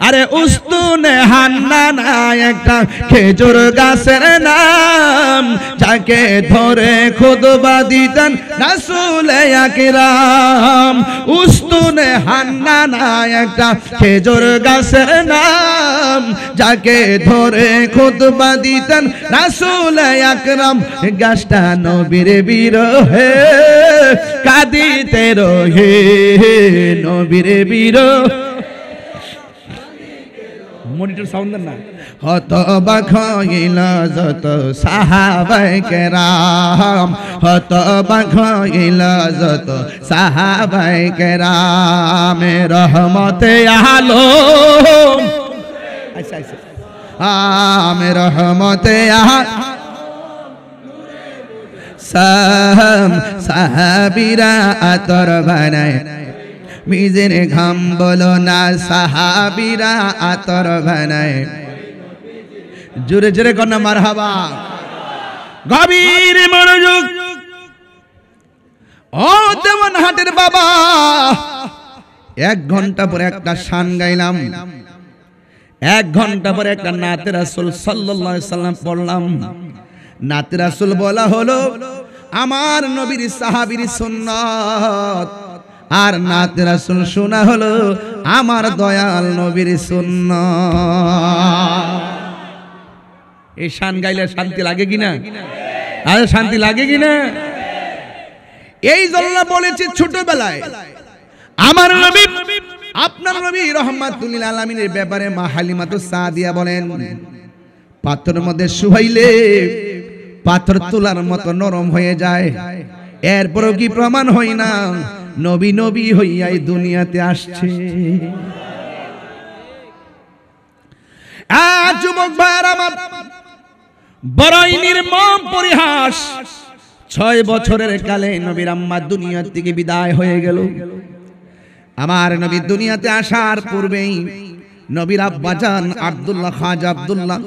আরে উস্তুনে হান্নানা একটা খেজুর গাছের নাম, যাকে ধরে খুতবা দিতেন রাসূল আকরাম। উস্তুনে হান্নানা একটা খেজুর গাছের নাম, যাকে ধরে খুতবা দিতেন রাসূল আকরাম। গাছটা নবীর বিরহে কাঁদিতে রহে, নবীর বিরহ। মনিটর সাউন্ড দেন না। হতবাক হইল যত সাহাবায়ে কেরাম, হতবাক হইল যত সাহাবায়ে কেরাম। রহমতে আলম আমি রহমতে সাহাবীরা আতর বানায় নিজের ঘাম বলো না সাহাবীরা আতর বানায় জোরে জোরে কন্যা মারহাবা গভীর মনোযোগ ও দেওয়ানহাটের বাবা 1 ঘন্টা পরে একটা শান গাইলাম 1 ঘন্টা পরে একটা নাতে রাসূল সাল্লাল্লাহু আলাইহি সাল্লাম পড়লাম নাতে রাসূল বলা হলো আমার নবীর সাহাবীর সুন্নাত আর নাতে রাসূল শোনা হলো আমার দয়াল নবীর সুন্নাত এই শান গাইলে শান্তি লাগে কিনা আরে শান্তি লাগে কিনা এই জন্য বলেছি ছোটবেলায় আমার নবী আপনার নবী রাহমাতুল লিল আলামিনের ব্যাপারে মা হালিমাতুস সাদিয়া বলেন পাথরের মধ্যে শুহাইলে পাথর তুলার মতো নরম হয়ে যায় এরপরও কি প্রমাণ হয় না নবী নবী হইয়াই দুনিয়াতে আসছে যুবক ভাইরা আমার বড়ই নির্মম পরিহাস 6 বছরের কালে নবীর আম্মা দুনিয়া থেকে বিদায় হয়ে গেল আমার নবী দুনিয়াতে আসার পূর্বেই নবীর আব্বাজান আব্দুল্লাহ খাজা আব্দুল্লাহ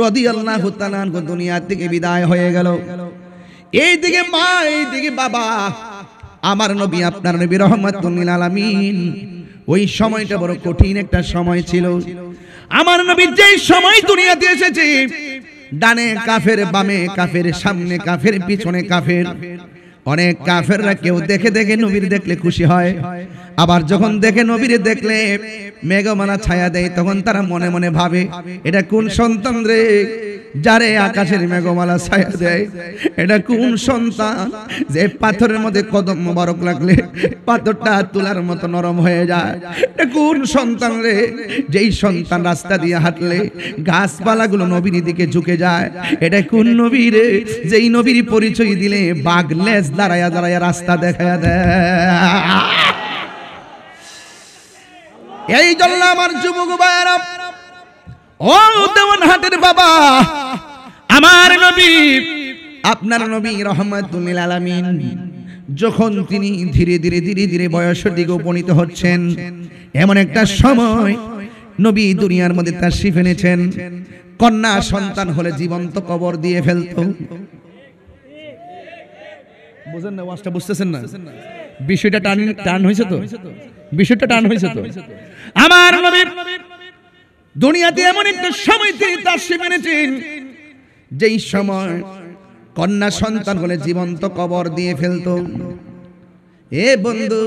রাদিয়াল্লাহু তাআলা আনহু দুনিয়া থেকে বিদায় হয়ে গেল এইদিকে মা এইদিকে বাবা আমার নবী আপনার নবী রাহমাতুল লিল আলামিন ওই সময়টা বড় কঠিন একটা সময় ছিল আমার নবী যেই সময় দুনিয়াতে এসেছে ডানে কাফের বামে কাফের সামনে কাফের পিছনে কাফের অনেক কাফেররা কেউ দেখে দেখে নবীর দেখলে খুশি হয় আবার যখন দেখে নবীর দেখলে মেঘমালা ছায়া দেয় তখন তারা মনে মনে ভাবে এটা কোন সন্তান রে যারে আকাশের মেঘমালা ছায়া দেয় এটা কোন সন্তান যে পাথরের মধ্যে কদম মোবারক লাগলে পাথরটা তুলার মতো নরম হয়ে যায় এটা কোন সন্তান রে যেই সন্তান রাস্তা দিয়ে হাঁটলে গাছপালাগুলো নবীর দিকে ঝুঁকে যায় এটা কোন নবী রে যেই নবীর পরিচয় দিলে বাঘ লেজ দাঁড়ায়া দাঁড়ায়া রাস্তা দেখায়া দেয় এই জন্য আমার যুবক ভাইরা ও দেওয়ানহাটের বাবা আমার নবী আপনার নবী রাহমাতুল লিল আলামিন যখন তিনি ধীরে ধীরে ধীরে ধীরে বয়সের দিকে উপনীত হচ্ছেন এমন একটা সময় নবী দুনিয়ার মধ্যে তাশরীফ এনেছেন কন্যা সন্তান হলে জীবন্ত কবর দিয়ে ফেলতো বুঝেন না ওয়াজটা বুঝতেছেন না বিষয়টা টান হয়েছে তো বিষয়টা টান হয়েছে তো আমার নবী দুনিয়াতে এমন একটা সময় তিনি তাশরীফ এনেছেন যেই সময় কন্যা সন্তান হলে জীবন্ত কবর দিয়ে ফেলতো এ বন্ধু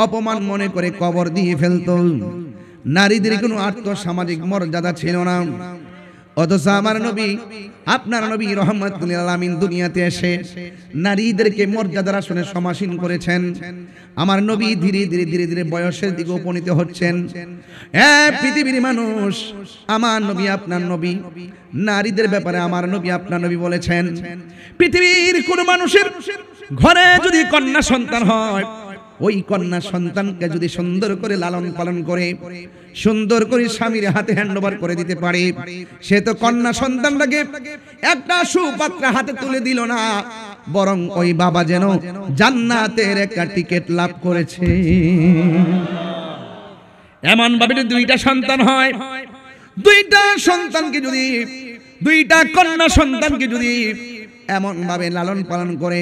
অপমান মনে করে কবর দিয়ে ফেলতো নারীদের কোনো আর্থসামাজিক মর্যাদা ছিল না অথচ আমার নবী আপনার নবী রাহমাতুল লিল আলামিন দুনিয়াতে এসে নারীদেরকে মর্যাদার আসনে সমাসীন করেছেন আমার নবী ধীরে ধীরে ধীরে ধীরে বয়সের দিকে উপনীত হচ্ছেন পৃথিবীর মানুষ আমার নবী আপনার নবী নারীদের ব্যাপারে আমার নবী আপনার নবী বলেছেন পৃথিবীর কোন মানুষের ঘরে যদি কন্যা সন্তান হয় ওই কন্যা সন্তানকে যদি সুন্দর করে লালন পালন করে সুন্দর করে স্বামীর হাতে হ্যান্ডওভার করে দিতে পারে সে তো কন্যা সন্তানটাকে একটা সুপাত্র হাতে তুলে দিল না বরং ওই বাবা যেন জান্নাতের একটা টিকিট লাভ করেছে এমন ভাবে দুইটা সন্তান হয় দুইটা সন্তানকে যদি দুইটা কন্যা সন্তানকে যদি এমন ভাবে লালন পালন করে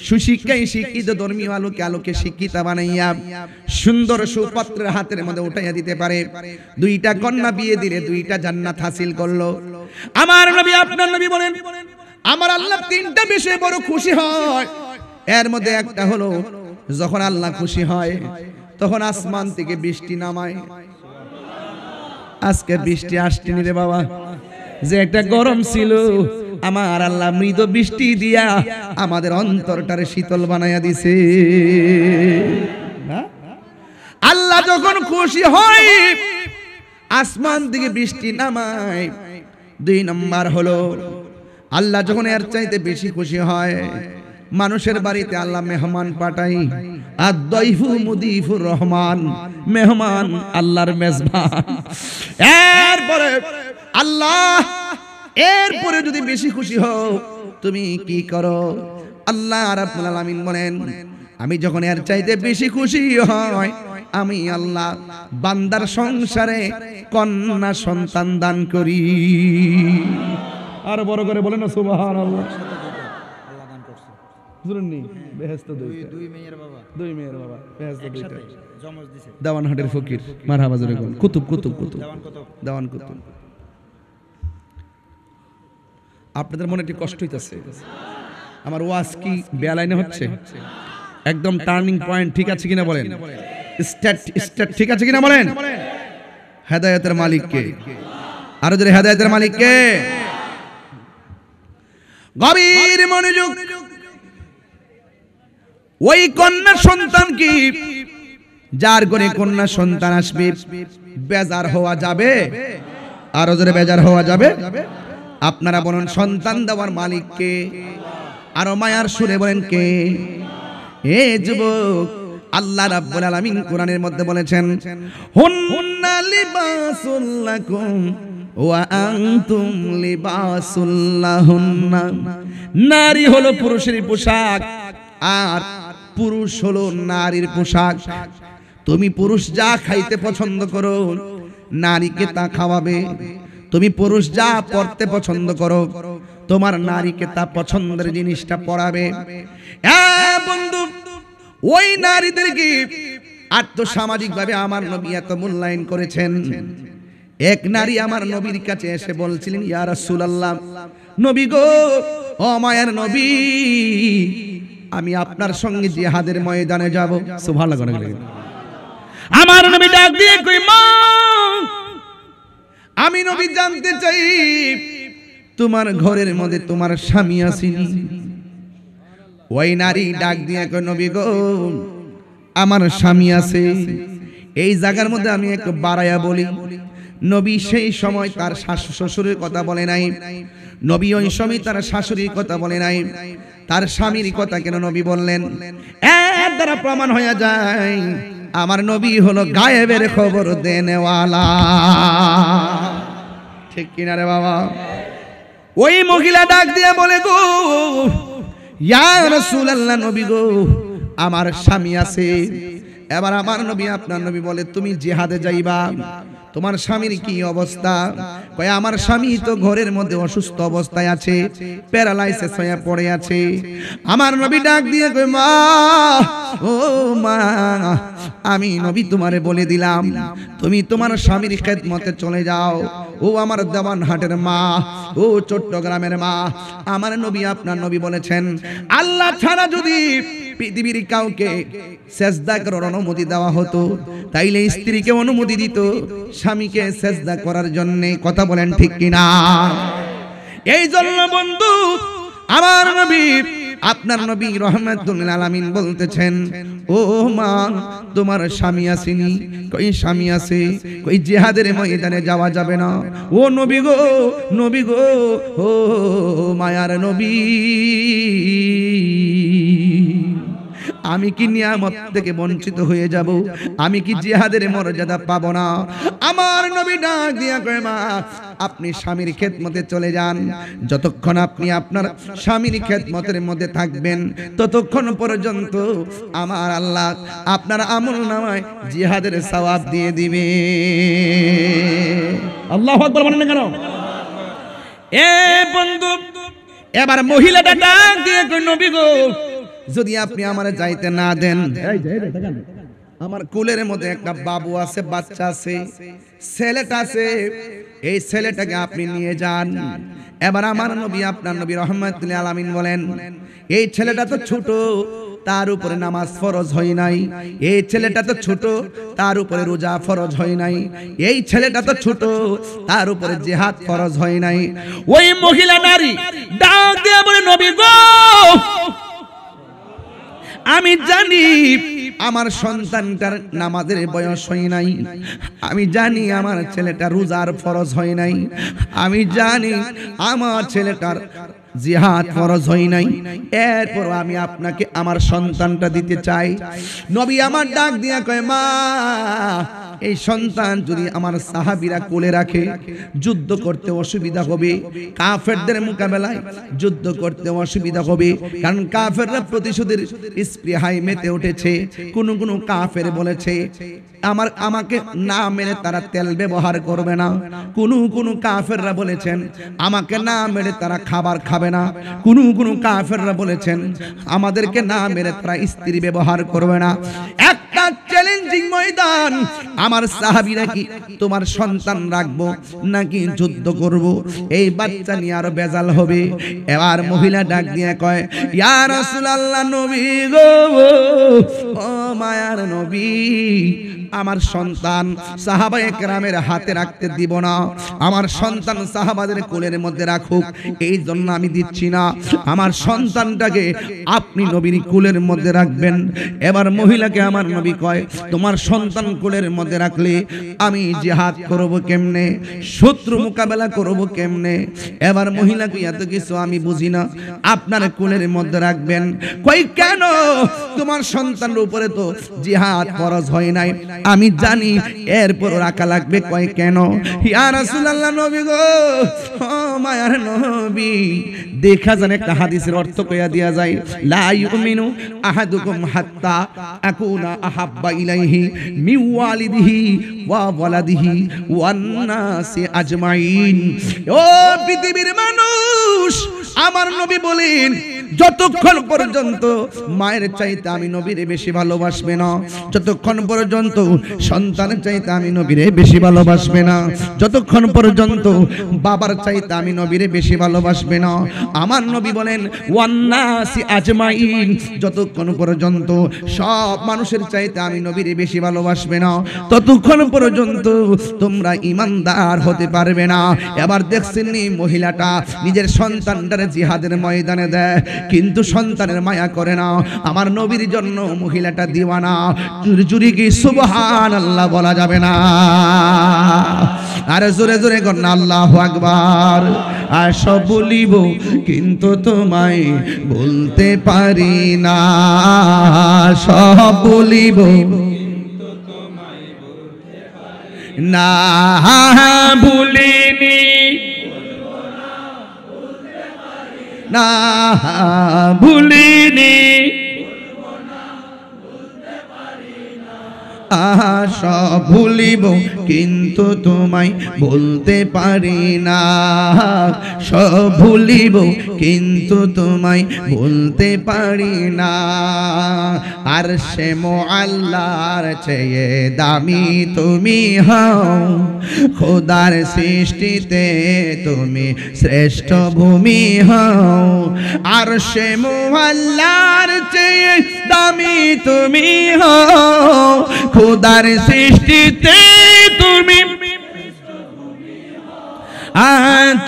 সুশিক্ষায় শিক্ষিত ধর্মীয় আলোকে আলোকে শিক্ষিতা বানাইয়া সুন্দর সুপাত্রের হাতের মধ্যে উঠাইয়া দিতে পারে দুইটা কন্যা বিয়ে দিলে দুইটা জান্নাত হাসিল করলো আমার নবী আপনার নবী বলেন আমার আল্লাহ তিনটা বিষয়ে বড় খুশি হয় এর মধ্যে একটা হলো যখন আল্লাহ খুশি হয় তখন আসমান থেকে বৃষ্টি নামায় আজকে বৃষ্টি আসছেনি রে বাবা যে একটা গরম ছিল আমার আল্লাহ মৃদু বৃষ্টি দিয়া আমাদের অন্তরটারে শীতল বানাইয়া দিছে আল্লাহ যখন খুশি হয় আসমান থেকে বৃষ্টি নামায় দুই নাম্বার হলো আল্লাহ যখন এর চাইতে বেশি খুশি হয় মানুষের বাড়িতে আল্লাহ মেহমান পাঠাই আদ-দাইফু মুদিফুর রহমান মেহমান আল্লাহর মেজবান এরপরে আল্লাহ এরপরে যদি বেশি খুশি হও তুমি কি করো আল্লাহ রাব্বুল আলামিন বলেন আমি যখন এর চাইতে বেশি খুশি হয়, আমি আল্লাহ বান্দার সংসারে কন্যা সন্তান দান করি। আর বড় করে বলেন না সুবহানাল্লাহ। আল্লাহ দান করছে। জুরুননি বেহেশত দুই মেয়ের বাবা, দুই মেয়ের বাবা বেহেশত দুইটা। একসাথে জমজ দিছে। দেওয়ানহাটের ফকির মারহাবা জোরে বলেন। কুতুব কুতুব কুতুব দেওয়ান কত? দেওয়ান কুতুব। আপনাদের মনে একটু কষ্ট হইতাছে, আমার ওয়াজ কি বেলাইনে হচ্ছে? একদম টার্নিং পয়েন্ট ঠিক আছে কিনা বলেন? স্টার্ট ঠিক আছে কিনা বলেন? হেদায়েতের মালিক কে? আরো জোরে, হেদায়েতের মালিক কে? গভীর মনোযোগ। ওই কন্যা সন্তান কি, যার করে কন্যা সন্তান আসবে, বেজার হওয়া যাবে? আরো জোরে, বেজার হওয়া যাবে? আপনারা বলুন সন্তান দেওয়ার মালিক কে? আরো মায়ার সুরে বলেন কে? এ যুবক, আল্লাহ রাব্বুল আলামিন কোরআনের মধ্যে বলেছেন, হুন্না লিবাসুল লাকুম ওয়া আনতুম লিবাসুল লাহুন্না। নারী হলো পুরুষের পোশাক, আর পুরুষ হলো নারীর পোশাক। তুমি পুরুষ যা খাইতে পছন্দ করো, নারীকে তা খাওয়াবে। তুমি পুরুষ যা পড়তে পছন্দ করো, তোমার নারীকে তা পছন্দের জিনিসটা পরাবে। বন্ধু, ওই নারীদেরকে আর্থসামাজিক ভাবে আমার নবী এত মূল্যায়ন করেছেন। এক নারী আমার নবীর কাছে এসে বলছিলেন, ইয়া রাসূলুল্লাহ, নবী গো, ও মায়ের নবী, আমি আপনার সঙ্গে জিহাদের ময়দানে যাব। সুবহানাল্লাহ। আমার নবী ডাক দিয়ে কই, মা, আমি নবী জানতে চাই তোমার ঘরের মধ্যে তোমার স্বামী আসেনি? ওই নারী ডাক দিয়ে কই, নবী গো, আমার স্বামী আছে। এই জায়গার মধ্যে আমি একটু বাড়াইয়া বলি, নবী সেই সময় তার শাশু শ্বশুরের কথা বলে নাই, নবী ওই সময় তার শাশুড়ির কথা বলে নাই, তার স্বামীর কথা কেন নবী বললেন? এর দ্বারা প্রমাণ হয়ে যায় আমার নবী হলো গায়েবের খবর দেনেওয়ালা। ঠিক কিনা রে বাবা? ওই মহিলা ডাক দিয়ে বলে, গো ইয়া রাসূলুল্লাহ, নবী গো, আমার স্বামী আছে। এবার আমার নবী, আপনার নবী বলে, তুমি জিহাদে যাইবা, তোমার স্বামীর কি অবস্থা? কয়, আমার স্বামী তো ঘরের মধ্যে অসুস্থ অবস্থায় আছে, প্যারালাইসিস হয়ে পড়ে আছে। আমার নবী ডাক দিয়ে কয়, মা, ও মা, আমি নবী তোমারে বলে দিলাম, তুমি তোমার স্বামীর খেদমতে চলে যাও। ও আমার দেওয়ানহাটের মা, ও চট্টগ্রামের মা, আমার নবী, আপনার নবী বলেছেন, আল্লাহ ছাড়া যদি পৃথিবীর কাউকে সেজদা করার অনুমতি দেওয়া হতো, তাইলে স্ত্রীকে অনুমতি দিত স্বামীকে সেজদা করার জন্য। কথা বলেন ঠিক কিনা? এই জন্য বন্ধু, আমার নবী, আপনার নবী রাহমাতুল আলামিন বলতেছেন, ও মা, তোমার স্বামী আসেনি? কই স্বামী আছে। কই জিহাদের ময়দানে যাওয়া যাবে না? ও নবী গো, নবী গো, ও মায়ার নবী, আমি কি নিয়ামত থেকে বঞ্চিত হয়ে যাব? আমি কি জিহাদের মর্যাদা পাবো না? আমার নবী ডাক দিয়া কয়, মা, আপনি স্বামীর খেদমতে চলে যান। যতক্ষণ আপনি আপনার স্বামীর খেদমতের মধ্যে থাকবেন, ততক্ষণ পর্যন্ত আমার আল্লাহ আপনার আমলনামায় জিহাদের সওয়াব দিয়ে দিবে। আল্লাহু আকবার বলেন না কেন? এ বন্ধু, এবার মহিলাটা ডাক দিয়ে কয়, নবী গো, যদি আপনি আমারে যাইতে না দেন, আমার কুলের মধ্যে একটা বাবু আছে, বাচ্চা আছে, ছেলেটা আছে, এই ছেলেটাকে আপনি নিয়ে যান। এবার আমার নবী, আপনার নবী রাহমাতুল আলামিন বলেন, এই ছেলেটা তো ছোট, তার উপরে নামাজ ফরজ হয় নাই। এই ছেলেটা তো ছোট, তার উপরে রোজা ফরজ হয় নাই। এই ছেলেটা তো ছোট, তার উপরে জিহাদ ফরজ হয় নাই। ওই মহিলা নারী ডাক দিয়ে বলে, নবী গো, আমি জানি আমার সন্তানটার নামাজের বয়স হয় নাই, আমি জানি আমার ছেলেটা রোজার ফরজ হয় নাই, আমি জানি আমার ছেলেটার জিহাদ ফরজ হয় নাই, এরপর আমি আপনাকে আমার সন্তানটা দিতে চাই। নবী আমার ডাক দিয়া কয়, মা এই সন্তান যদি আমার সাহাবীরা কোলে রাখে যুদ্ধ করতে অসুবিধা হবে, কাফেরদের মোকাবেলায় যুদ্ধ করতে অসুবিধা হবে, কারণ কাফেররা প্রতিশোধের স্পৃহায় মেতে উঠেছে। কোন কোন কাফের বলেছে আমাকে না মেরে তারা তেল ব্যবহার করবে না। কোন কাফেররা বলেছেন আমাকে না মেরে তারা খাবার খাবে না। কোন কাফেররা বলেছেন আমাদেরকে না মেরে তারা স্ত্রী ব্যবহার করবে না। একটা চ্যালেঞ্জিং ময়দান, আমার সাহাবীরা কি তোমার সন্তান রাখবো নাকি যুদ্ধ করব? এই বাচ্চা নিয়ে আরো বেজাল হবে। এবার মহিলা ডাক দিয়ে কয়, ইয়া রাসূলুল্লাহ, নবী গো, ও মায়ার নবী, আমার সন্তান সাহাবায়ে কেরামের হাতে রাখতে দিব না, আমার সন্তান সাহাবাদের কোলের মধ্যে রাখুক, এই জন্য আমি দিচ্ছি না। আমার সন্তানটাকে আপনি নবীর কোলের মধ্যে রাখবেন। এবার মহিলাকে আমার নবী কয়, তোমার সন্তান কোলের মধ্যে রাখলে আমি জিহাদ করব কেমনে, শত্রু মোকাবেলা করব কেমনে? এবার মহিলাকে এত কিছু আমি বুঝি না, আপনার কোলের মধ্যে রাখবেন। কই কেন? তোমার সন্তানের উপরে তো জিহাদ ফরজ হয় নাই, আমি জানি, এরপর রাখা লাগবে। কয় কেন? ইয়া রাসূলুল্লাহ, নবী গো, ও মায়ার নবী, দেখা যান একটা হাদিসের অর্থ কইয়া দিয়া যায়, লা ইউমিনু আহাদুকুম হাত্তা আকুনা আহাব্বা ইলাইহি মিন ওয়ালিদিহি ওয়া ওয়ালাদিহি ওয়ান নাসি আজমাইন। ও পৃথিবীর মানুষ, আমার নবী বলেন, যতক্ষণ পর্যন্ত মায়ের চাইতে আমি নবীরে বেশি ভালোবাসবে না, যতক্ষণ পর্যন্ত সন্তানের চাইতে আমি নবীরে বেশি ভালোবাসবে না, যতক্ষণ পর্যন্ত বাবার চাইতে আমি নবীরে বেশি ভালোবাসবে না। আমার নবী বলেন ওয়ান্নাসি আজমাইন, যতক্ষণ পর্যন্ত সব মানুষের চাইতে আমি নবীরে বেশি ভালোবাসবে না, ততক্ষণ পর্যন্ত তোমরা ঈমানদার হতে পারবে না। এবার দেখছেন নি মহিলাটা নিজের সন্তানটারে জিহাদের ময়দানে দেয়, কিন্তু সন্তানের মায়া করে না। আমার নবীর জন্য মহিলাটা দিওয়ানা। চুরি চুরি কি সুবহানাল্লাহ বলা যাবে না? আরে জোরে জোরে কর না আল্লাহু আকবার। আর সব বলিব কিন্তু তোমায় বলতে পারি না, সব বলিব না, ভুলিনি না, ভুলিনি, সব ভুলিব কিন্তু তোমায় বলতে পারি না, সব ভুলিব কিন্তু তোমায় বলতে পারি না। আর সে মুআল্লার চেয়ে দামি তুমি হও, খোদার সৃষ্টিতে তুমি শ্রেষ্ঠ ভূমি হও। আর সে মুআল্লার চেয়ে দামি তুমি হও, খোদার সৃষ্টিতে তুমি।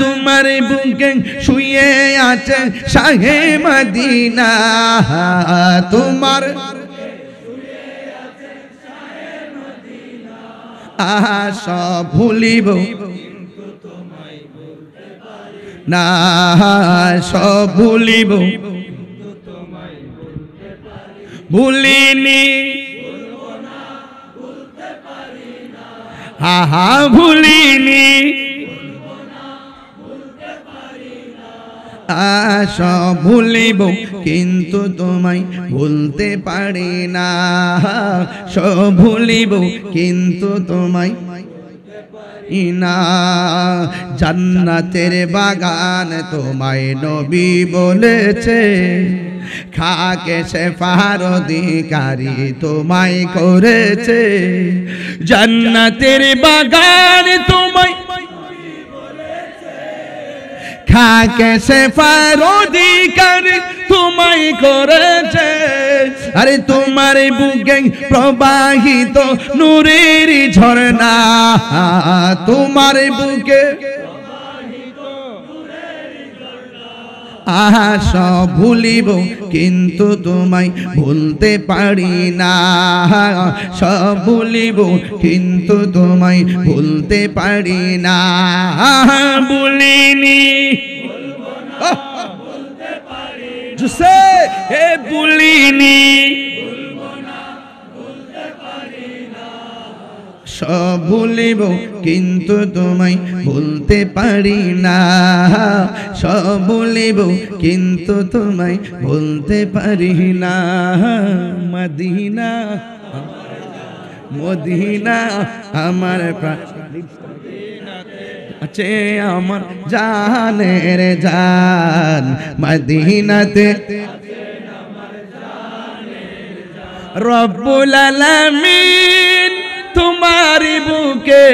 তোমার বুকে শুয়ে আছে শাহে মদিনা, তোমার সব ভুলিব না, সব ভুলিব, ভুলিনি, ভুলিনি, সব ভুলিব কিন্তু তোমায় ভুলতে পারি না, সব ভুলিব কিন্তু তোমায় না। জান্নাতের বাগান তোমায় নবী বলেছে, খাকে শেফার অধিকারী তোমায় করেছে। জান্নাতের বাগান তোমায় খাকে শেফার অধিকারী তোমায় করেছে। আরে তোমার বুকে প্রবাহিত নূরের ঝর্ণা, তোমার বুকে সব ভুলিব কিন্তু তোমায় ভুলতে পারি না, সব ভুলিব কিন্তু তোমায় ভুলতে পারি না। ভুলিনি, জুসে হে ভুলিনি সব ভুলিব কিন্তু তোমায় ভুলতে পারি না, সব ভুলিব কিন্তু তোমায় ভুলতে পারি না। মদিনা মদিনা আমার প্রাণ আছে আমার জানের জান, মদিনাতে রব্বুল আলামিন তোমারি বুকে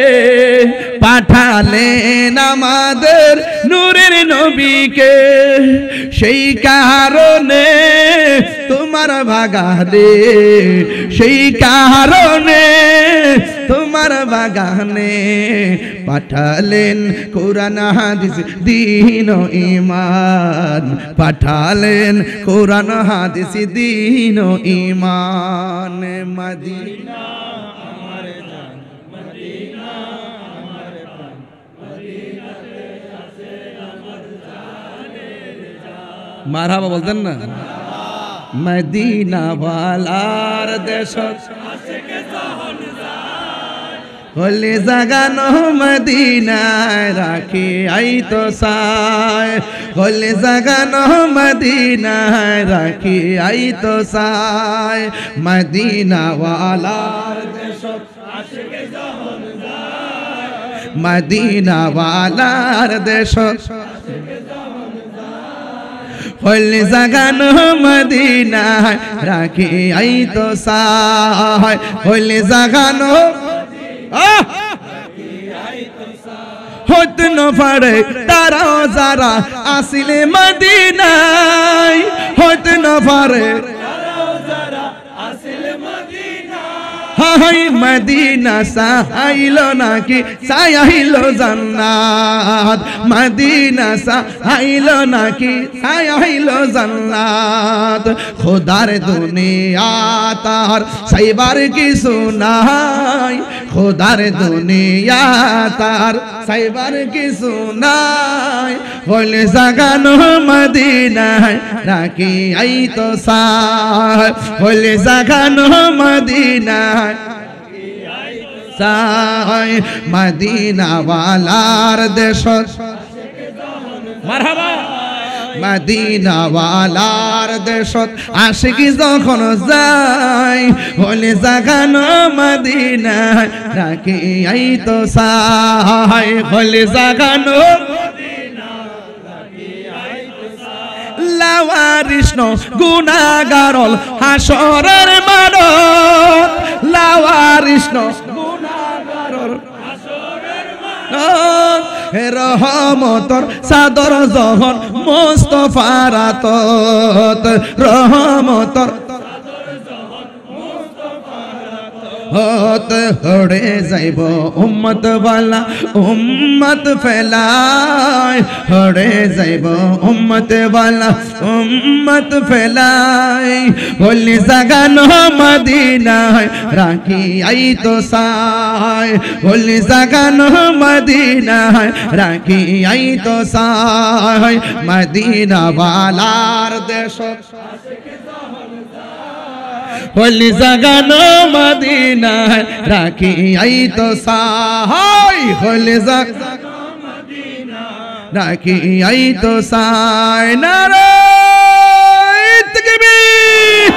পাঠালেন আমাদের নূরের নবীকে, সেই কারণে তোমার বাগানে, সেই কারণে তোমার বাগানে পাঠালেন কোরআন হাদিস দ্বীন ও ঈমান, পাঠালেন কোরআন হাদিস দ্বীন ও ঈমান। মদিনা মারহাবা বলতেন না? মদিনা ওয়ালার দেশ হলে জাগানো মদিনায় রাখি আই তো সায়, হলে জাগানো মদিনায় রাখি আই তো সায়। মদিনা ওয়ালার দেশ মদিনা ওয়ালার দেশ হলে জাগানো মদিনায় রাখি আই তো সায়, হলে জাগানো হতে ন পারে তারাও যারা আসিলে মদিনায়, হতে ন পারে হাই মদিনা সাহাইলো নাকি সায়াইলো জান্নাত, মদিনা সাহাইলো নাকি সায়াইলো জান্নাত। খোদার দুনিয়া তার সাইবার কিছু নাই, খোদার দুনিয়া তার সাইবার কিছু নাই। হলে জাগানো মদিনায় রাখি আই তো সায়, হলে জাগানো মদিনায় সায়। মদিনা ওয়ালার দেশ মারহাবা, মদিনা ওয়ালার দেশত আশিকি যখন যায়, হলে জাগানো মদিনায় রাখি আই তো সায়, হলে জাগানো লাওয়ারিষ্ণ গুনাহগারল হাসরের মানব, লাওয়ারিষ্ণ গুনাহগারল হাসরের মানব। রহমতর সাদর যখন মুস্তাফার আতত, রহমতর হত হড়ে যাইব উম্মত ওয়ালা উম্মত ফেলায়, হড়ে যাইব উম্মত ওয়ালা উম্মত ফেলায়। হলি জাগানো মদিনায় রাখি আই তো সায়, হলি জাগানো মদিনায় রাখি আই তো সায়। মদিনা ওয়ালার দেশ হলি জাগানো মদিনায় রাখি আই তো সায়, হলি জাগানো মদিনায় রাখি আই তো সায়। নারায়ে তাকবীর,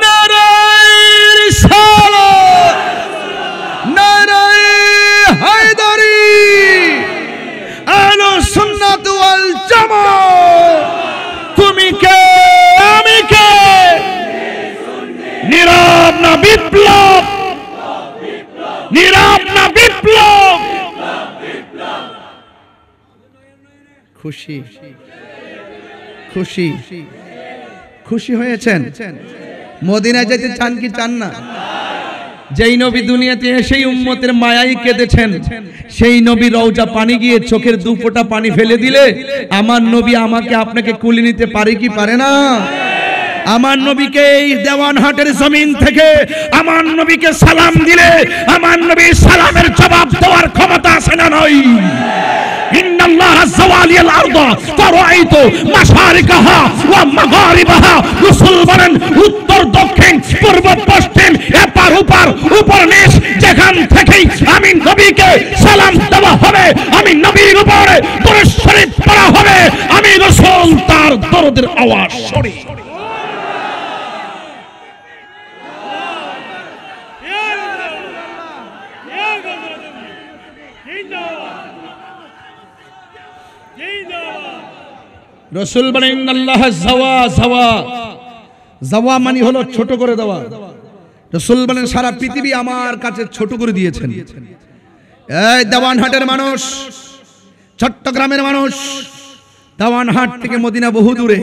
নারায়ে রিসালাত, নারায়ে হায়দারি, আহলুস সুন্নাত ওয়াল জামাত। তুমি কে আমি কে? নীরব না বিপ্লব, নীরব না বিপ্লব। খুশি খুশি খুশি হয়েছেন? মদিনায় যেতে চান কি চান না? যেই নবী দুনিয়াতে এসেই উম্মতের মায়ায় কেঁদেছেন, সেই নবী রওজা পানি গিয়ে চোখের দু ফোঁটা পানি ফেলে দিলে আমার নবী আমাকে আপনাকে কুলি নিতে পারে কি পারে না? আমার নবীকে এই দেওয়ানহাটের জমিন থেকে আমার নবীকে সালাম দিলে আমার নবীর সালামের জবাব দেওয়ার ক্ষমতা আছে না নাই? ইন্নাল্লাহ আযজা ওয়া আলিয়াল আরদা ফারাআইতু মাশারিকাহা ওয়া মাগারিবাহা। রাসূল বলেন উত্তর দক্ষিণ পূর্ব পশ্চিম এপার ওপার উপর নিচ যেখান থেকেই আমি নবীকে সালাম দেওয়া হবে, আমি নবীর উপরে দরুদ শরীফ পড়া হবে, আমি রাসূল তার দরুদের আওয়াজ শুনি। রাসূল বলেন আল্লাহ যাওয়া যাওয়া যাওয়া মানে হলো ছোট করে দেওয়া। রাসূল বলেন সারা পৃথিবী আমার কাছে ছোট করে দিয়েছেন। এই দেওয়ানহাটের মানুষ, চট্টগ্রামের মানুষ, দেওয়ানহাট থেকে মদিনা বহু দূরে,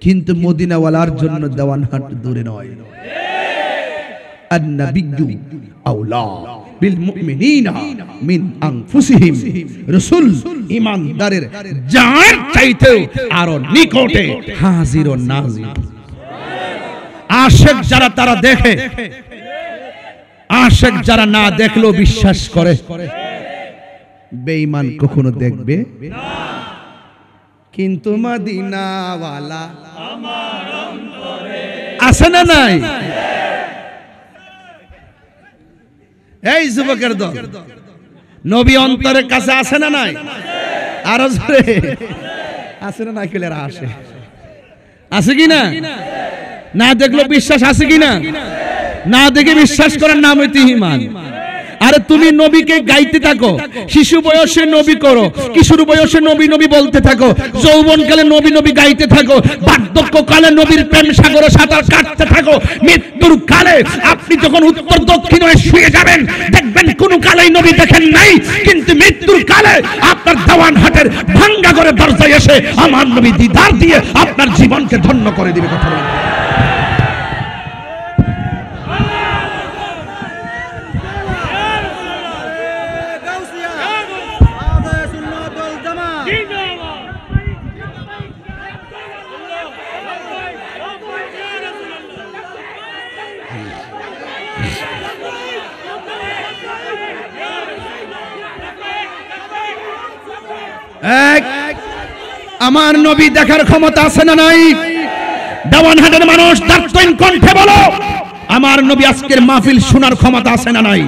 কিন্তু মদিনাওয়ালার জন্য দেওয়ানহাট দূরে নয়। আন-নাবিয়্যু আওলা বিল মুমিনিনা মিন আনফুসিহিম। রাসূল ঈমানদারের জান চাইতে আরো নিকটে হাজির ও নাজির। আশিক যারা তারা দেখে, আশিক যারা না দেখলেও বিশ্বাস করে। বেঈমান কখনো দেখবে না, কিন্তু মদিনাওয়ালা আমার অন্তরে আছে না নাই? এই যুবকের দল, নবী অন্তরের কাছে আছে না নাই? আরো জোরে আছে না নাই? কেলেরা আসে, আছে কি না? না দেখলো বিশ্বাস আছে কি না? না দেখে বিশ্বাস করার নাম হইতে ঈমান। আরে তুমি নবীকে গাইতে থাকো, শিশু বয়সে নবী করো, কিশোর বয়সে নবী নবী বলতে থাকো, যৌবনকালে নবী নবী গাইতে থাকো, বার্ধক্যকালে নবীর প্রেম সাগরে সাঁতার কাটতে থাকো। মৃত্যুর কালে আপনি যখন উত্তর দক্ষিণ হয়ে শুয়ে যাবেন, দেখবেন কোনো কালেই নবী দেখেন নাই, কিন্তু মৃত্যুর কালে আপনার দেওয়ানহাটের ভাঙ্গা করে দরজায় এসে আমার নবী দিদার দিয়ে আপনার জীবনকে ধন্য করে দিবে। কথা বলেন। আমার নবী দেখার ক্ষমতা আছে না নাই? দেওয়ানহাটের মানুষ দার্তহীন কণ্ঠে বলো, আমার নবী আজকের মাহফিল শোনার ক্ষমতা আছে না নাই?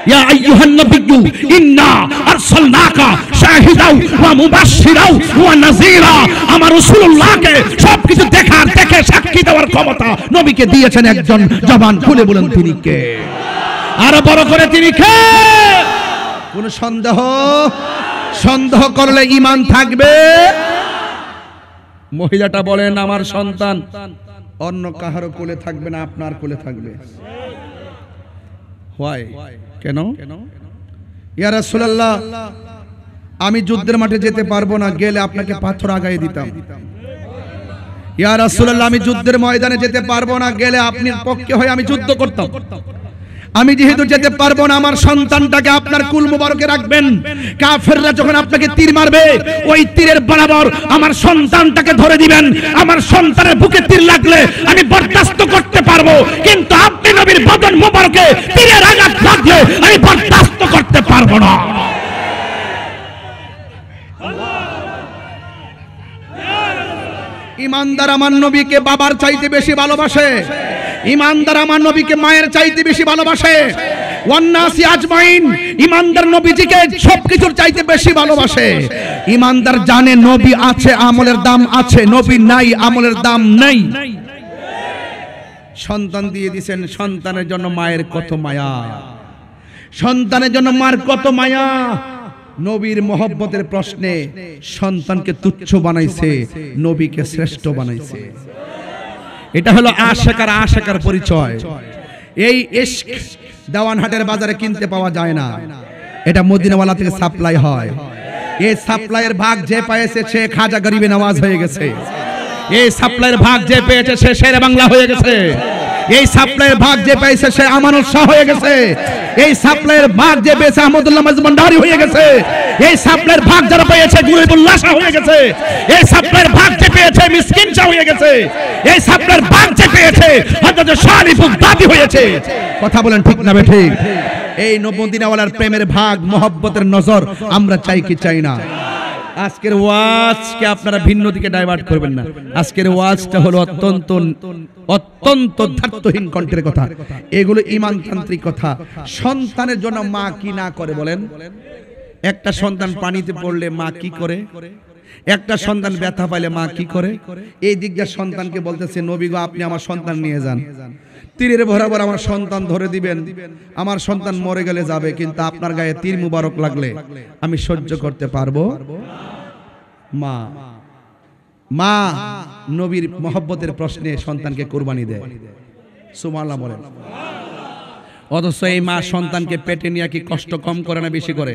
ইয়া আইয়ুহান নবিয়্যু ইন্না আরসালনাকা শাহিদাও ওয়া মুবাশশিরাও ওয়া নাযীরা। আমার রাসূলুল্লাহকে সবকিছু দেখার, দেখে সাক্ষী দেওয়ার ক্ষমতা নবীকে দিয়েছেন একজন। জবান খুলে বলেন তিনি কে? আর বড় করে তিনি কে? কোন সন্দেহ করলে ঈমান থাকবে? মহিলাটা বলেন আমার সন্তান অন্য কাহারো কোলে থাকবে না, আপনার কোলে থাকবে। হোয়াই? কেন? ইয়া রাসূলুল্লাহ, আমি যুদ্ধের মাঠে যেতে পারবো না, গেলে আপনাকে পাথর আগায় দিতাম। ইয়া রাসূলুল্লাহ, আমি যুদ্ধের ময়দানে যেতে পারবো না, গেলে আপনার পক্ষে হয়ে আমি যুদ্ধ করতাম। আমি যেহেতু যেতে পারবো না, আমার সন্তানটাকে আপনার কুল মুবারকে রাখবেন। কাফেররা যখন আপনাকে তীর মারবে, ওই তীরের বরাবর আমার সন্তানটাকে ধরে দিবেন। আমার সন্তানের বুকে তীর লাগলে আমি বরদাস্ত করতে পারবো, কিন্তু আপনি নবীর বদন মুবারকে তীরের আঘাত লাগলে আমি বরদাস্ত করতে পারবো না। ঈমানদার আমার নবীকে বাবার চাইতে বেশি ভালোবাসে। ঈমানদার আমার নবীকে মায়ের চাইতে বেশি ভালোবাসে। ওয়ান্নাসি আজমাইন, ঈমানদার নবীজিকে সবকিছুর চাইতে বেশি ভালোবাসে। ঈমানদার জানে নবী আছে, আমলের দাম আছে, নবী নাই, আমলের দাম নাই। সন্তান দিয়ে দিবেন, সন্তানের জন্য মায়ের কত মায়া, সন্তানের জন্য মার কত মায়া। নবীর মহব্বতের প্রশ্নে সন্তানকে তুচ্ছ বানাইছে, নবীকে শ্রেষ্ঠ বানাইছে। এটা হলো আশিক আর আশিকার পরিচয়। এই ইশক দেওয়ানহাটের বাজারে কিনতে পাওয়া যায় না, এটা মদিনাওয়ালা থেকে সাপ্লাই হয়। এই সাপ্লাইয়ের ভাগ যে পেয়েছে সে খাজা গরিবে নওয়াজ হয়ে গেছে। এই সাপ্লাইয়ের ভাগ যে পেয়েছে সে শেরে বাংলা হয়ে গেছে। এই সাপ্লাইয়ের ভাগ যে পেয়েছে সে আমানত শাহ হয়ে গেছে। এই সাপ্লাইয়ের ভাগ যে পেয়েছে আহমদুল্লাহ মাজমুন্ডারি হয়ে গেছে। এই সাপ্লাইয়ের ভাগ যারা পেয়েছে গুলিবুল্লাহ শাহ হয়ে গেছে। এই সাপ্লাইয়ের ভাগ যে পেয়েছে মিসকিন শাহ হয়ে গেছে। এই সাপ্লাইয়ের ভাগ যে পেয়েছে হযরত শারিফুল দাদি হয়েছে। কথা বলেন ঠিক না ঠিক? এই মদিনাওয়ালার প্রেমের ভাগ, মহব্বতের নজর আমরা চাই কি চাই না? আজকের ওয়াজকে আপনারা ভিন্ন দিকে ডাইভার্ট করবেন না। আজকের ওয়াজটা হলো অত্যন্ত অত্যন্ত ধার্তহীন কণ্ঠের কথা, এগুলো ঈমানতান্ত্রিক কথা। সন্তানের জন্য মা কি না করে বলেন? একটা সন্তান পানিতে পড়লে মা কি করে? একটা সন্তান ব্যথা পাইলে মা কি করে? এই দিক দিয়ে সন্তানকে বলতেছে, নবী গো আপনি আমার সন্তান নিয়ে যান, তীরের বরাবর আমার সন্তান ধরে দিবেন, আমার সন্তান মরে গেলে যাবে, কিন্তু আপনার গায়ে তীর মুবারক লাগলে আমি সহ্য করতে পারবো। মা মা নবীর মহব্বতের প্রশ্নে সন্তানকে কোরবানি দেয়। সুবহানাল্লাহ বলেন। অথচ এই মা সন্তানকে পেটে নিয়ে কি কষ্ট কম করে না বেশি করে?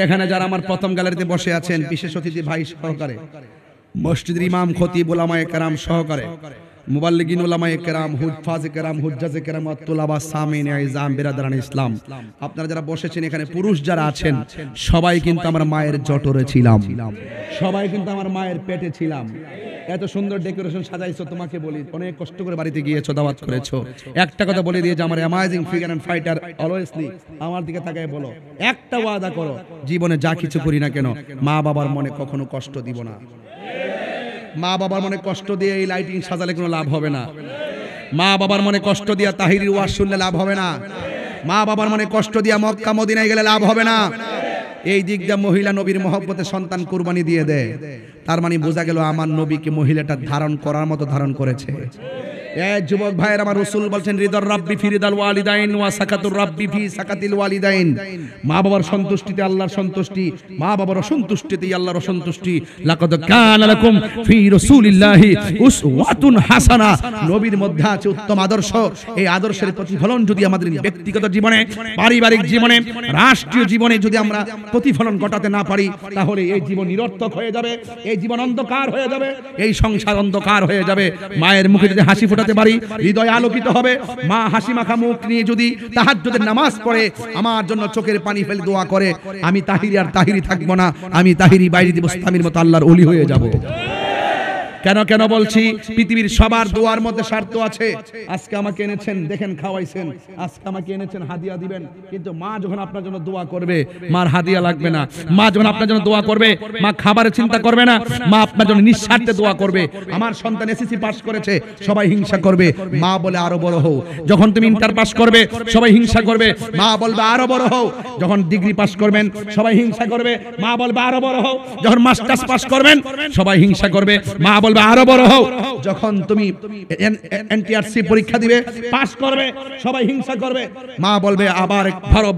এখানে যারা আমার প্রথম গ্যালারিতে বসে আছেন, বিশেষ অতিথি ভাই সহকারে, মসজিদের ইমাম খতিব উলামায়ে কেরাম সহকারে, মুবাল্লিগিন উলামায়ে কেরাম, হুফাজে কেরাম, হুজ্জাজে কেরাম, তুলাবা সামিন ইজাম বিরাদরান ইসলাম, আপনারা যারা বসেছেন এখানে, পুরুষ যারা আছেন, সবাই কিন্তু আমার মায়ের জঠরে ছিলাম, সবাই কিন্তু আমার মায়ের পেটে ছিলাম। এত সুন্দর ডেকোরেশন সাজাইছো, তোমাকে বলি অনেক কষ্ট করে বাড়িতে গিয়েছো, দাওয়াত করেছো। একটা কথা বলে দিয়ে যে আমার অ্যামাজিং ফিগার এন্ড ফাইটার, অলওয়েজলি আমার দিকে তাকায় বলো, একটা ওয়াদা করো, জীবনে যা কিছু করি না কেন মা বাবার মনে কখনো কষ্ট দিব না। মা বাবার মনে কষ্ট দিয়ে এই লাইটিং সাজালে কোনো লাভ হবে না। মা বাবার মনে কষ্ট দিয়া তাহিরির ওয়াজ শুনলে লাভ হবে না। মা বাবার মনে কষ্ট দিয়া মক্কা মদিনায় গেলে লাভ হবে না। এই দিক দিয়ে মহিলা নবীর মহব্বতে সন্তান কুরবানি দিয়ে দেয়, তার মানে বোঝা গেল আমার নবীকে মহিলাটা ধারণ করার মতো ধারণ করেছে। যুবক ভাইয়ের আমার রাসূল বলছেন, রিদার রাব্বি ফি রিদাল ওয়ালিদাইন ওয়া সাকাতুর রাব্বি ফি সাকাতিল ওয়ালিদাইন। মা বাবার সন্তুষ্টিতে আল্লাহর সন্তুষ্টি, মা বাবার অসন্তুষ্টিতে আল্লাহর অসন্তুষ্টি। লাকাদ কানা লাকুম ফি রাসূলিল্লাহি উসওয়াতুন হাসানা, নবীর মধ্যে আছে উত্তম আদর্শ। এই আদর্শের প্রতিফলন যদি আমাদের ব্যক্তিগত জীবনে, পারিবারিক জীবনে, রাষ্ট্রীয় জীবনে যদি আমরা প্রতিফলন ঘটাতে না পারি, তাহলে এই জীবন নিরর্থক হয়ে যাবে, এই জীবন অন্ধকার হয়ে যাবে, এই সংসার অন্ধকার হয়ে যাবে। মায়ের মুখে যদি হাসি ফোটাতে পারি, হৃদয় আলোকিত হবে। মা হাসি মাখা মুখ নিয়ে যদি তাহাজ্জুদের নামাজ পড়ে আমার জন্য চোখের পানি ফেলে দোয়া করে, আমি তাহিরি আর তাহিরি থাকবো না, আমি তাহিরি বাইরে দিব ইসলামের মতো আল্লাহর ওলি হয়ে যাব। কেন কেন বলছি? পৃথিবীর সবার দোয়ার মধ্যে স্বার্থ আছে। আজকে আমাকে এনেছেন, দেখেন খাওয়াইছেন, আজকে আমাকে এনেছেন হাদিয়া দিবেন, কিন্তু মা যখন আপনার জন্য দোয়া করবে, মার হাদিয়া লাগবে না। মা যখন আপনার জন্য দোয়া করবে, মা খাবারের চিন্তা করবে না, মা আপনার জন্য নিঃস্বার্থে দোয়া করবে। আমার সন্তান এসএসসি পাস করেছে, সবাই হিংসা করবে, মা বলে আরো বড় হও। যখন তুমি ইন্টার পাস করবে, সবাই হিংসা করবে, মা বলবে আরো বড় হও। যখন ডিগ্রি পাস করবেন, সবাই হিংসা করবে, মা বলবে আরো বড় হও। যখন মাস্টার্স পাস করবেন, সবাই হিংসা করবে, মা বলবে আরো বড় হও। যখন তুমি এনটিআরসি পরীক্ষা দিবে, পাস করবে, সবাই হিংসা করবে, মা বলবে আবার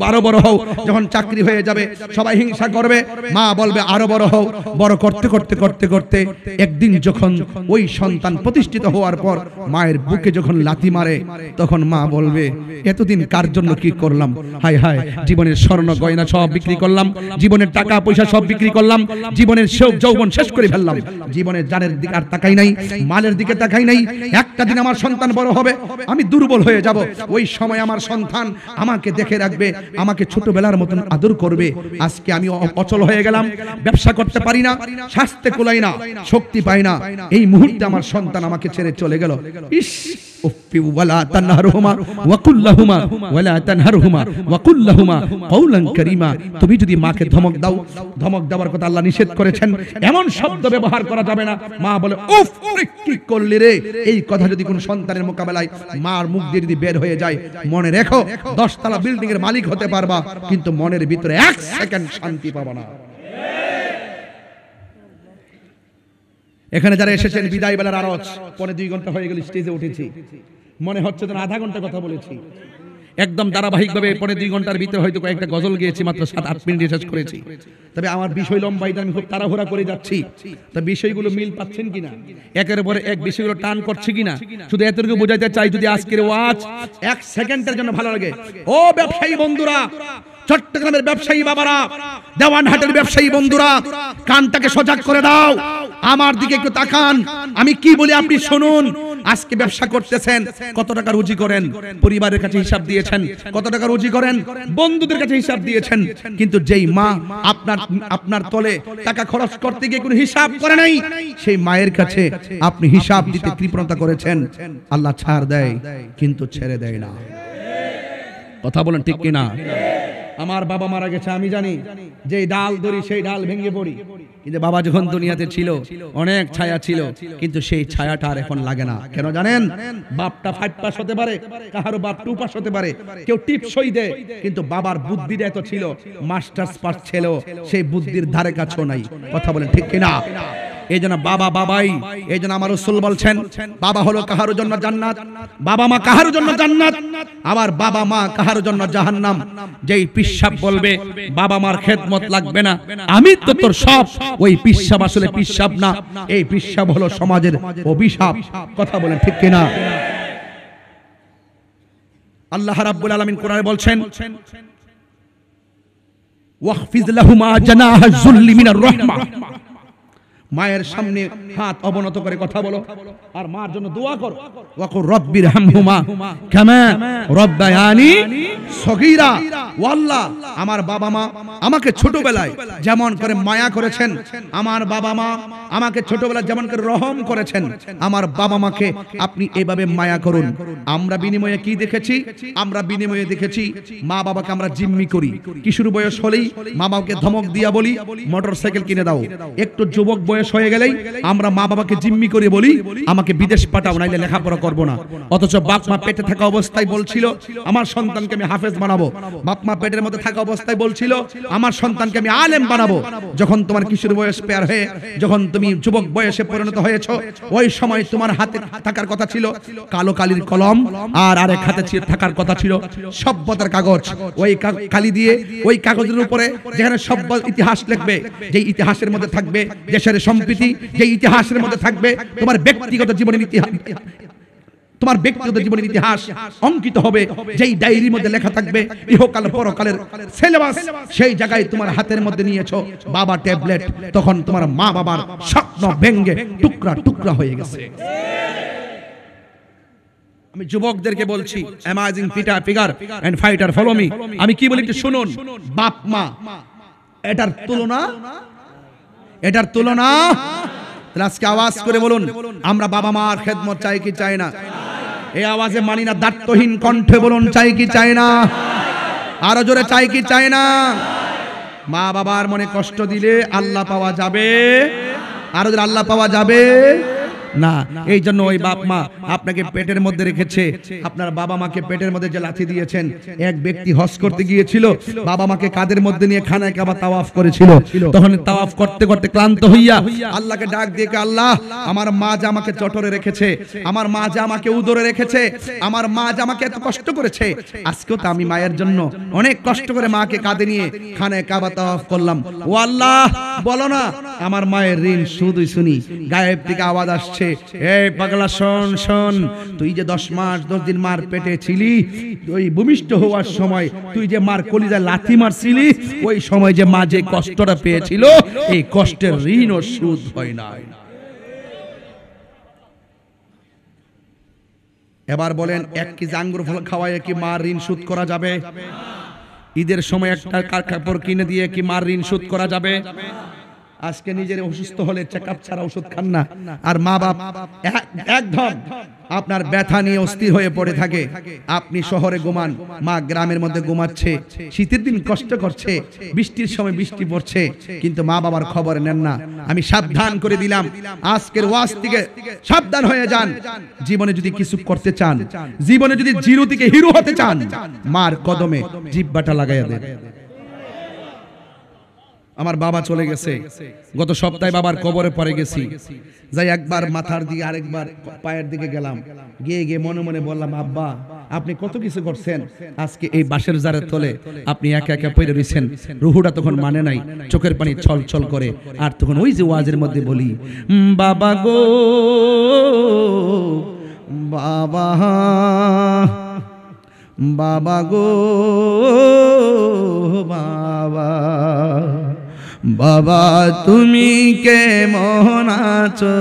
আরো বড় হও। যখন চাকরি হয়ে যাবে, সবাই হিংসা করবে, মা বলবে আরো বড় হও। বড় করতে করতে করতে করতে একদিন যখন ওই সন্তান প্রতিষ্ঠিত হওয়ার পর মায়ের বুকে যখন লাথি মারে, তখন মা বলবে এতদিন কার জন্য কি করলাম, হায় হায়, জীবনের স্বর্ণ গয়না সব বিক্রি করলাম, জীবনের টাকা পয়সা সব বিক্রি করলাম, জীবনের শোক যৌবন শেষ করে ফেললাম, জীবনের জানের দিকে আর তাকাই নাই, মালের দিকে তাকাই নাই। একটা দিন আমার সন্তান বড় হবে, আমি দুর্বল হয়ে যাব, ওই সময় আমার সন্তান আমাকে দেখে রাখবে, আমাকে ছোটবেলার মতন আদর করবে। আজকে আমি অচল হয়ে গেলাম, ব্যবসা করতে পারি না, স্বাস্থ্য কুলাই না, শক্তি পাই না, এই মুহূর্তে আমার সন্তান আমাকে ছেড়ে চলে গেল। ইস উফি ওয়ালা তানহারহুমা ওয়া কুল লাহুমা ওয়ালা তানহারহুমা ওয়া কুল লাহুমা কাওলান কারীমা। তুমি যদি মাকে ধমক দাও, ধমক দেওয়ার কথা আল্লাহ নিষেধ করেছেন, এমন শব্দ ব্যবহার করা যাবে না। মা বলে উফ কি করলি রে, এই কথা যদি কোন সন্তানের মোকাবেলায় মার মুখ দিয়ে যদি বের হয়ে যায়, মনে রেখো 10 তলা বিল্ডিং এর মালিক হতে পারবা, কিন্তু মনের ভিতরে 1 সেকেন্ড শান্তি পাবা না। এখানে যারা এসেছেন, বিদায় বেলার আরজ, পরে 2 ঘন্টা হয়ে গেল স্টেজে উঠেছি, মনে হচ্ছে যেন আধা ঘন্টা কথা বলেছি। একদম ধারাবাহিকভাবে পরে 2 ঘন্টার ভিতরে হয়তো কয়েকটা গজল গিয়েছি, মাত্র 7-8 মিনিট শেষ করেছি। তবে আমার বিষয় লম্বাইতে আমি খুব তাড়াহুড়া করে যাচ্ছি, তা বিষয়গুলো মিল পাচ্ছেন কিনা, একের পরে এক বিষয়গুলো টান করছে কিনা, শুধু এতটুকু বোঝাইতে চাই, যদি আজকের ওয়াজ 1 সেকেন্ডের জন্য ভালো লাগে, ও ব্যবসায়ী বন্ধুরা, চট্টগ্রামের ব্যবসায়ী বাবারা, দেওয়ানহাটের ব্যবসায়ী বন্ধুরা, কানটাকে সজাগ করে দাও, আমার দিকে একটু তাকান, আমি কি বলি আপনি শুনুন। আজকে ব্যবসা করতেছেন, কত টাকা রুজি করেন, পরিবারের কাছে হিসাব দিয়েছেন, কত টাকা রুজি করেন, বন্ধুদের কাছে হিসাব দিয়েছেন, কিন্তু যেই মা আপনার তলে টাকা খরচ করতে গিয়ে কোনো হিসাব করে নাই, সেই মায়ের কাছে আপনি হিসাব দিতে কৃপণতা করেছেন। আল্লাহ ছাড় দেয় কিন্তু ছেড়ে দেয় না। কথা বলেন ঠিক কিনা? আমার বাবা মারা গেছে, আমি জানি যে ডাল ধরি সেই ডাল ভেঙে পড়ি, কিন্তু বাবা যখন দুনিয়াতে ছিল অনেক ছায়া ছিল, কিন্তু সেই ছায়াটা আর এখন লাগে না। কেন জানেন? বাপটা 5 পাস হতে পারে, কাহারো বাপ 2 পাস হতে পারে, কেউ টিপসই দেয়, কিন্তু বাবার বুদ্ধিটা এত ছিল, মাস্টার্স পাস ছিল, সেই বুদ্ধির ধারে কাছেও নাই। কথা বলেন ঠিক কিনা? এই জন্য বাবা বাবাই। এই জন্য আমার রাসূল বলছেন, বাবা হলো কাহারোর জন্য জান্নাত, বাবা মা কাহারোর জন্য জান্নাত, আবার বাবা মা কাহারোর জন্য জাহান্নাম। যেই পিশাব বলবে বাবা মার খেদমত লাগবে না, আমি তো তোর সব, ওই পিশাব আসলে পিশাব না, এই পিশাব হলো সমাজের অভিশাপ। কথা বলেন ঠিক কিনা? আল্লাহ রাব্বুল আলামিন কোরআনে বলছেন, ওয়াখফিজ লাহুমা জানাহা যুল্লি মিনার রাহমা। মায়ের সামনে হাত অবনত করে কথা বলো, আর মার জন্য দোয়া করো। ওয়াকুর রব্বির হামহুমা কামা রব্বায়ানি সগীরা। ও আল্লাহ, আমার বাবা মা আমাকে ছোটবেলায় যেমন করে মায়া করেছেন, আমার বাবা মা আমাকে ছোটবেলায় যেমন করে রহম করেছেন, আমার বাবা মাকে আপনি এভাবে মায়া করুন। আমরা বিনিময়ে কি দেখেছি? আমরা বিনিময়ে দেখেছি মা বাবাকে আমরা জিম্মি করি। কিশোর বয়স হলেই মা বাবাকে ধমক দিয়া বলি মোটরসাইকেল কিনে দাও। একটু যুবক বয়স হয়ে গেলেই আমরা মা বাবাকে জিম্মি করে বলি আমাকে বিদেশ পাঠাও, নাইলে লেখাপড়া করব না। অথচ বাপ মা পেটে থাকা অবস্থায় বলছিল আমার সন্তানকে আমি হাফেজ বানাবো, বাপ মা পেটের মধ্যে থাকা অবস্থায় বলছিল আমার সন্তানকে আমি আলেম বানাবো। যখন তোমার কিশোর বয়স পেয়ার হয়ে যখন তুমি যুবক বয়সে পরিণত হয়েছো, ওই সময় তোমার হাতে থাকার কথা ছিল কালো কালির কলম, আর আরেক হাতে থাকার কথা ছিল সভ্যতার কাগজ। ওই কালি দিয়ে ওই কাগজের উপরে যেখানে সভ্য ইতিহাস লিখবে, যে ইতিহাসের মধ্যে থাকবে দেশের সম্প্রীতি, যে ইতিহাসের মধ্যে থাকবে তোমার ব্যক্তিগত জীবনের ইতিহাস, তোমার ব্যক্তিগত জীবনের ইতিহাস অঙ্কিত হবে, যেই ডায়েরির মধ্যে লেখা থাকবে ইহকাল পরকালের সিলেবাস, সেই জায়গায় তোমার হাতের মধ্যে নিয়েছো বাবা ট্যাবলেট, তখন তোমার মা বাবার স্বপ্ন ভেঙে টুকরা টুকরা হয়ে গেছে। আমি যুবকদেরকে বলছি, amazing figure and fighter follow me, আমি কি বলি একটু শুনুন। বাপ মা এটার তুলনা, এটার তুলনা। তাহলে আজকে আওয়াজ করে বলুন, আমরা বাবা মার খেদমত চাই কি চাই না? এই আওয়াজে মানি না, দায়িত্বহীন কণ্ঠে বলুন চাই কি চাই না? আরো জোরে চাই কি চাই না? মা বাবার মনে কষ্ট দিলে আল্লাহ পাওয়া যাবে? আরো জোরে আল্লাহ পাওয়া যাবে না। এই জন্য ওই বাপ মা আপনাকে পেটের মধ্যে রেখেছে, আপনার বাবা মাকে পেটের মধ্যে যে লাথি দিয়েছেন। এক ব্যক্তি হজ করতে গিয়েছিল, বাবা মাকে কাঁধের মধ্যে নিয়ে খানায় কাবা তাওয়াফ করেছিল। তখন তাওয়াফ করতে করতে ক্লান্ত হইয়া আল্লাহকে ডাক দিয়ে, আল্লাহ আমার মা যে আমাকে চটরে রেখেছে, আমার মা যে আমাকে উদরে রেখেছে, আমার মা যে আমাকে এত কষ্ট করেছে, আজকেও তো আমি মায়ের জন্য অনেক কষ্ট করে মাকে কাঁধে নিয়ে খানায় কাবা তাওয়াফ করলাম। ও আল্লাহ, বলো না আমার মায়ের ঋণ শুধুই শুনি। গায়েব থেকে আওয়াজ আসছে, এই পাগলা শোন শোন, তুই যে 10 মাস 10 দিন মার পেটে ছিলি, ওই ভূমিষ্ঠ হওয়ার সময় তুই যে মার কলিজায় লাথি মারছিলি, ওই সময় যে মা যে কষ্টটা পেয়েছিল, এই কষ্টের ঋণও শোধ হয় না। এবার বলেন, 1 কেজি আঙ্গুর ফল খাওয়ায় কি মার ঋণ শোধ করা যাবে? ঈদের সময় একটা কাপড় কিনে দিয়ে কি মার ঋণ শোধ করা যাবে? আজকে নিজের অসুস্থ হলে চেকআপ ছাড়া ওষুধ খান না, আর মা বাপ একদম আপনার ব্যথা নিয়ে অস্থির হয়ে পড়ে থাকে। আপনি শহরে ঘুমান, মা গ্রামের মধ্যে ঘুমাচ্ছে, শীতের দিন কষ্ট করছে, বৃষ্টির সময় বৃষ্টি পড়ছে, কিন্তু মা বাবার খবর নেন না। আমি সাবধান করে দিলাম, আজকের ওয়াজ থেকে সাবধান হয়ে যান। জীবনে যদি কিছু করতে চান, জীবনে যদি জিরো থেকে হিরো হতে চান, মার কদমে জিহ্বাটা লাগাইয়া দেন। আমার বাবা চলে গেছে, গত সপ্তাহে বাবার কবরে পড়ে গেছি। যাই একবার মাথার দিকে, আরেকবার পায়ের দিকে গেলাম, গিয়ে গিয়ে মনে মনে বললাম, আব্বা আপনি কত কিছু করছেন, আজকে এই বাঁশের জারের তলে আপনি একা একা পড়ে রয়েছেন। রুহুটা তখন মানে নাই, চোখের পানি ছল ছল করে। আর তখন ওই যে ওয়াজের মধ্যে বলি, বাবা গো বাবা, বাবা গো বাবা, বাবা তুমি কেমন আছো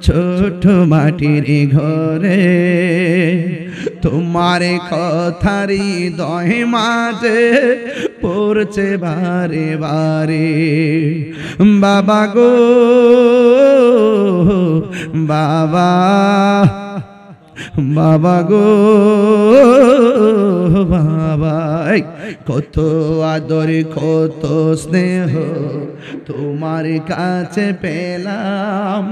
ছোট মাটির ঘরে, তোমার কথারি দহে মাঝে পড়ছে বারে বারে। বাবা গো বাবা, বাবা গো বাবা, কত আদর কত স্নেহ তোমার কাছে পেলাম,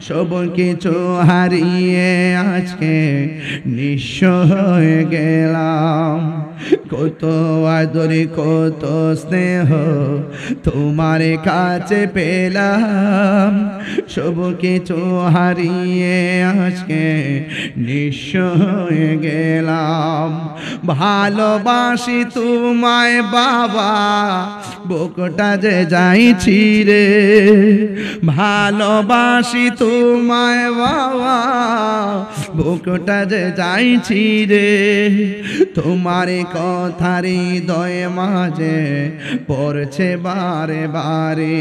সব কিছু হারিয়ে আজকে নিঃস্ব হয়ে গেলাম। কত আদর কত স্নেহ তোমার কাছে পেলাম, সব কিছু হারিয়ে আজকে নিঃস্ব হয়ে গেলাম। ভালোবাসি তোমায় বাবা, বুকটা যে যাইছি রে। ভালোবাসি তোমায় বাবা, বুকটা যে যাইছি রে। তোমার কথার হৃদয় মাঝে পড়ছে বারে বারে।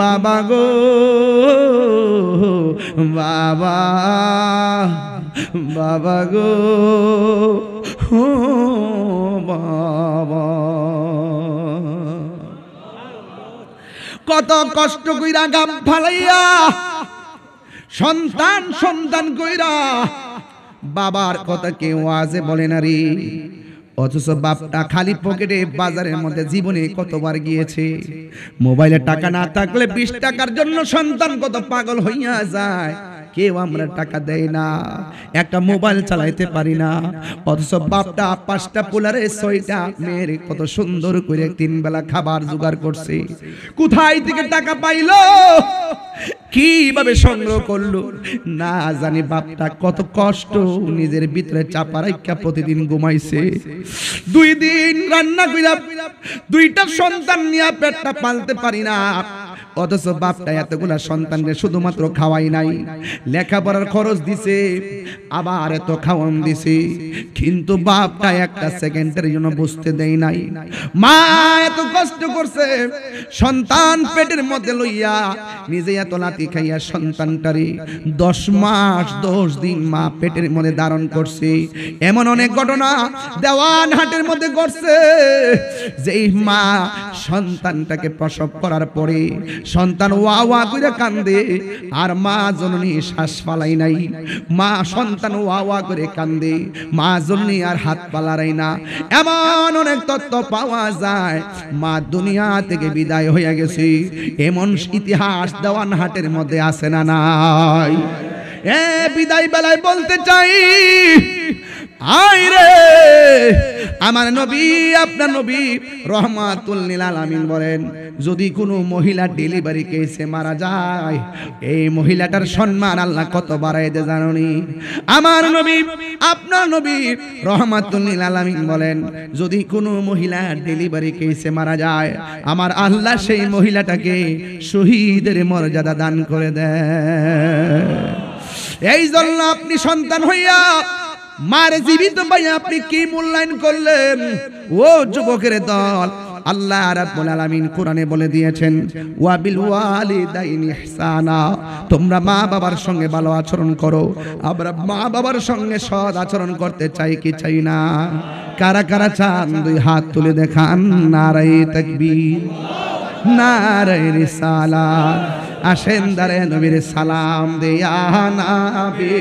বাবা গো বাবা, বাবা গো ও বাবা। কত কষ্ট কইরা গাম ফালাইয়া সন্তান সন্তান কইরা বাবার কথা কেউ আজে বলে না রে। অথচ বাপটা খালি পকেটে বাজারের মধ্যে জীবনে কতবার গিয়েছে। মোবাইলে টাকা না থাকলে 20 টাকার জন্য সন্তান কত পাগল হইয়া যায়। কেউ আমরা টাকা দেয় না, একটা মোবাইল চালাইতে পারি না। অথচ বাপটা 5টা পোলারে 6টা মেয়ের কত সুন্দর করে 3 বেলা খাবার জোগাড় করছে। কোথায় থেকে টাকা পাইলো, কিভাবে সংগ্রহ করলো না জানি। বাপটা কত কষ্ট নিজের ভিতরে চাপা রাখা প্রতিদিন ঘুমাইছে। 2 দিন রান্না কইরা 2টা সন্তান নিয়ে পেটটা পালতে পারি না। অথচ বাপটা এতগুলা সন্তানকে শুধুমাত্র খাওয়াই নাই, লেখাপড়ার খরচ দিছে, আবার এত খাওয়ান দিছে। কিন্তু বাপটা একটা সেকেন্ডের জন্য বুঝতে দেয় নাই। মা এত কষ্ট করছে সন্তান পেটের মধ্যে লইয়া, নিজে এত লাথি খাইয়া সন্তানটারে 10 মাস 10 দিন মা পেটের মধ্যে ধারণ করছে। এমন অনেক ঘটনা দেওয়ানহাটের মধ্যে ঘটছে। যেই মা সন্তানটাকে প্রসব করার পরে সন্তান ওয়া ওয়া করে কান্দে, আর মা জননী শ্বাস ফালাই নাই। মা সন্তান ওয়া ওয়া করে কান্দে, মা জননী আর হাত পালারাই না। এমন অনেক তথ্য পাওয়া যায় মা দুনিয়া থেকে বিদায় হয়ে গেছে। এমন ইতিহাস দেওয়ানহাটের মধ্যে আছে না নাই? বিদায় বেলায় বলতে চাই, আই রে আমার নবী, আপনার নবী রহমাতুল লিল আলামিন বলেন, যদি কোনো মহিলা ডেলিভারি কেসে মারা যায়, এই মহিলাটার সম্মান আল্লাহ কত বাড়ায় দেয় জানোনি? আমার নবী, আপনার নবী রহমাতুল লিল আলামিন বলেন, যদি কোনো মহিলা ডেলিভারি কেসে মারা যায়, আমার আল্লাহ সেই মহিলাটাকে শহীদের মর্যাদা দান করে দেয়। এই জন্য আপনি সন্তান হইয়া মারে জীবিত পাইয়া আপনি কি মূল্যায়ন করলেন? ও যুবকের দল, আল্লাহ রাব্বুল আলামিন কোরআনে বলে দিয়েছেন, ওয়া বিল ওয়ালিদাইনি ইহসানা, তোমরা মা বাবার সঙ্গে ভালো আচরণ করো। আমরা মা বাবার সঙ্গে সৎ আচরণ করতে চাই কি চাই না? কারা কারা চান 2 হাত তুলে দেখান। নারায়ে তাকবীর, নারায়ে রিসালাত। আসেন দারে নবীর সালাম দেয়া নবী।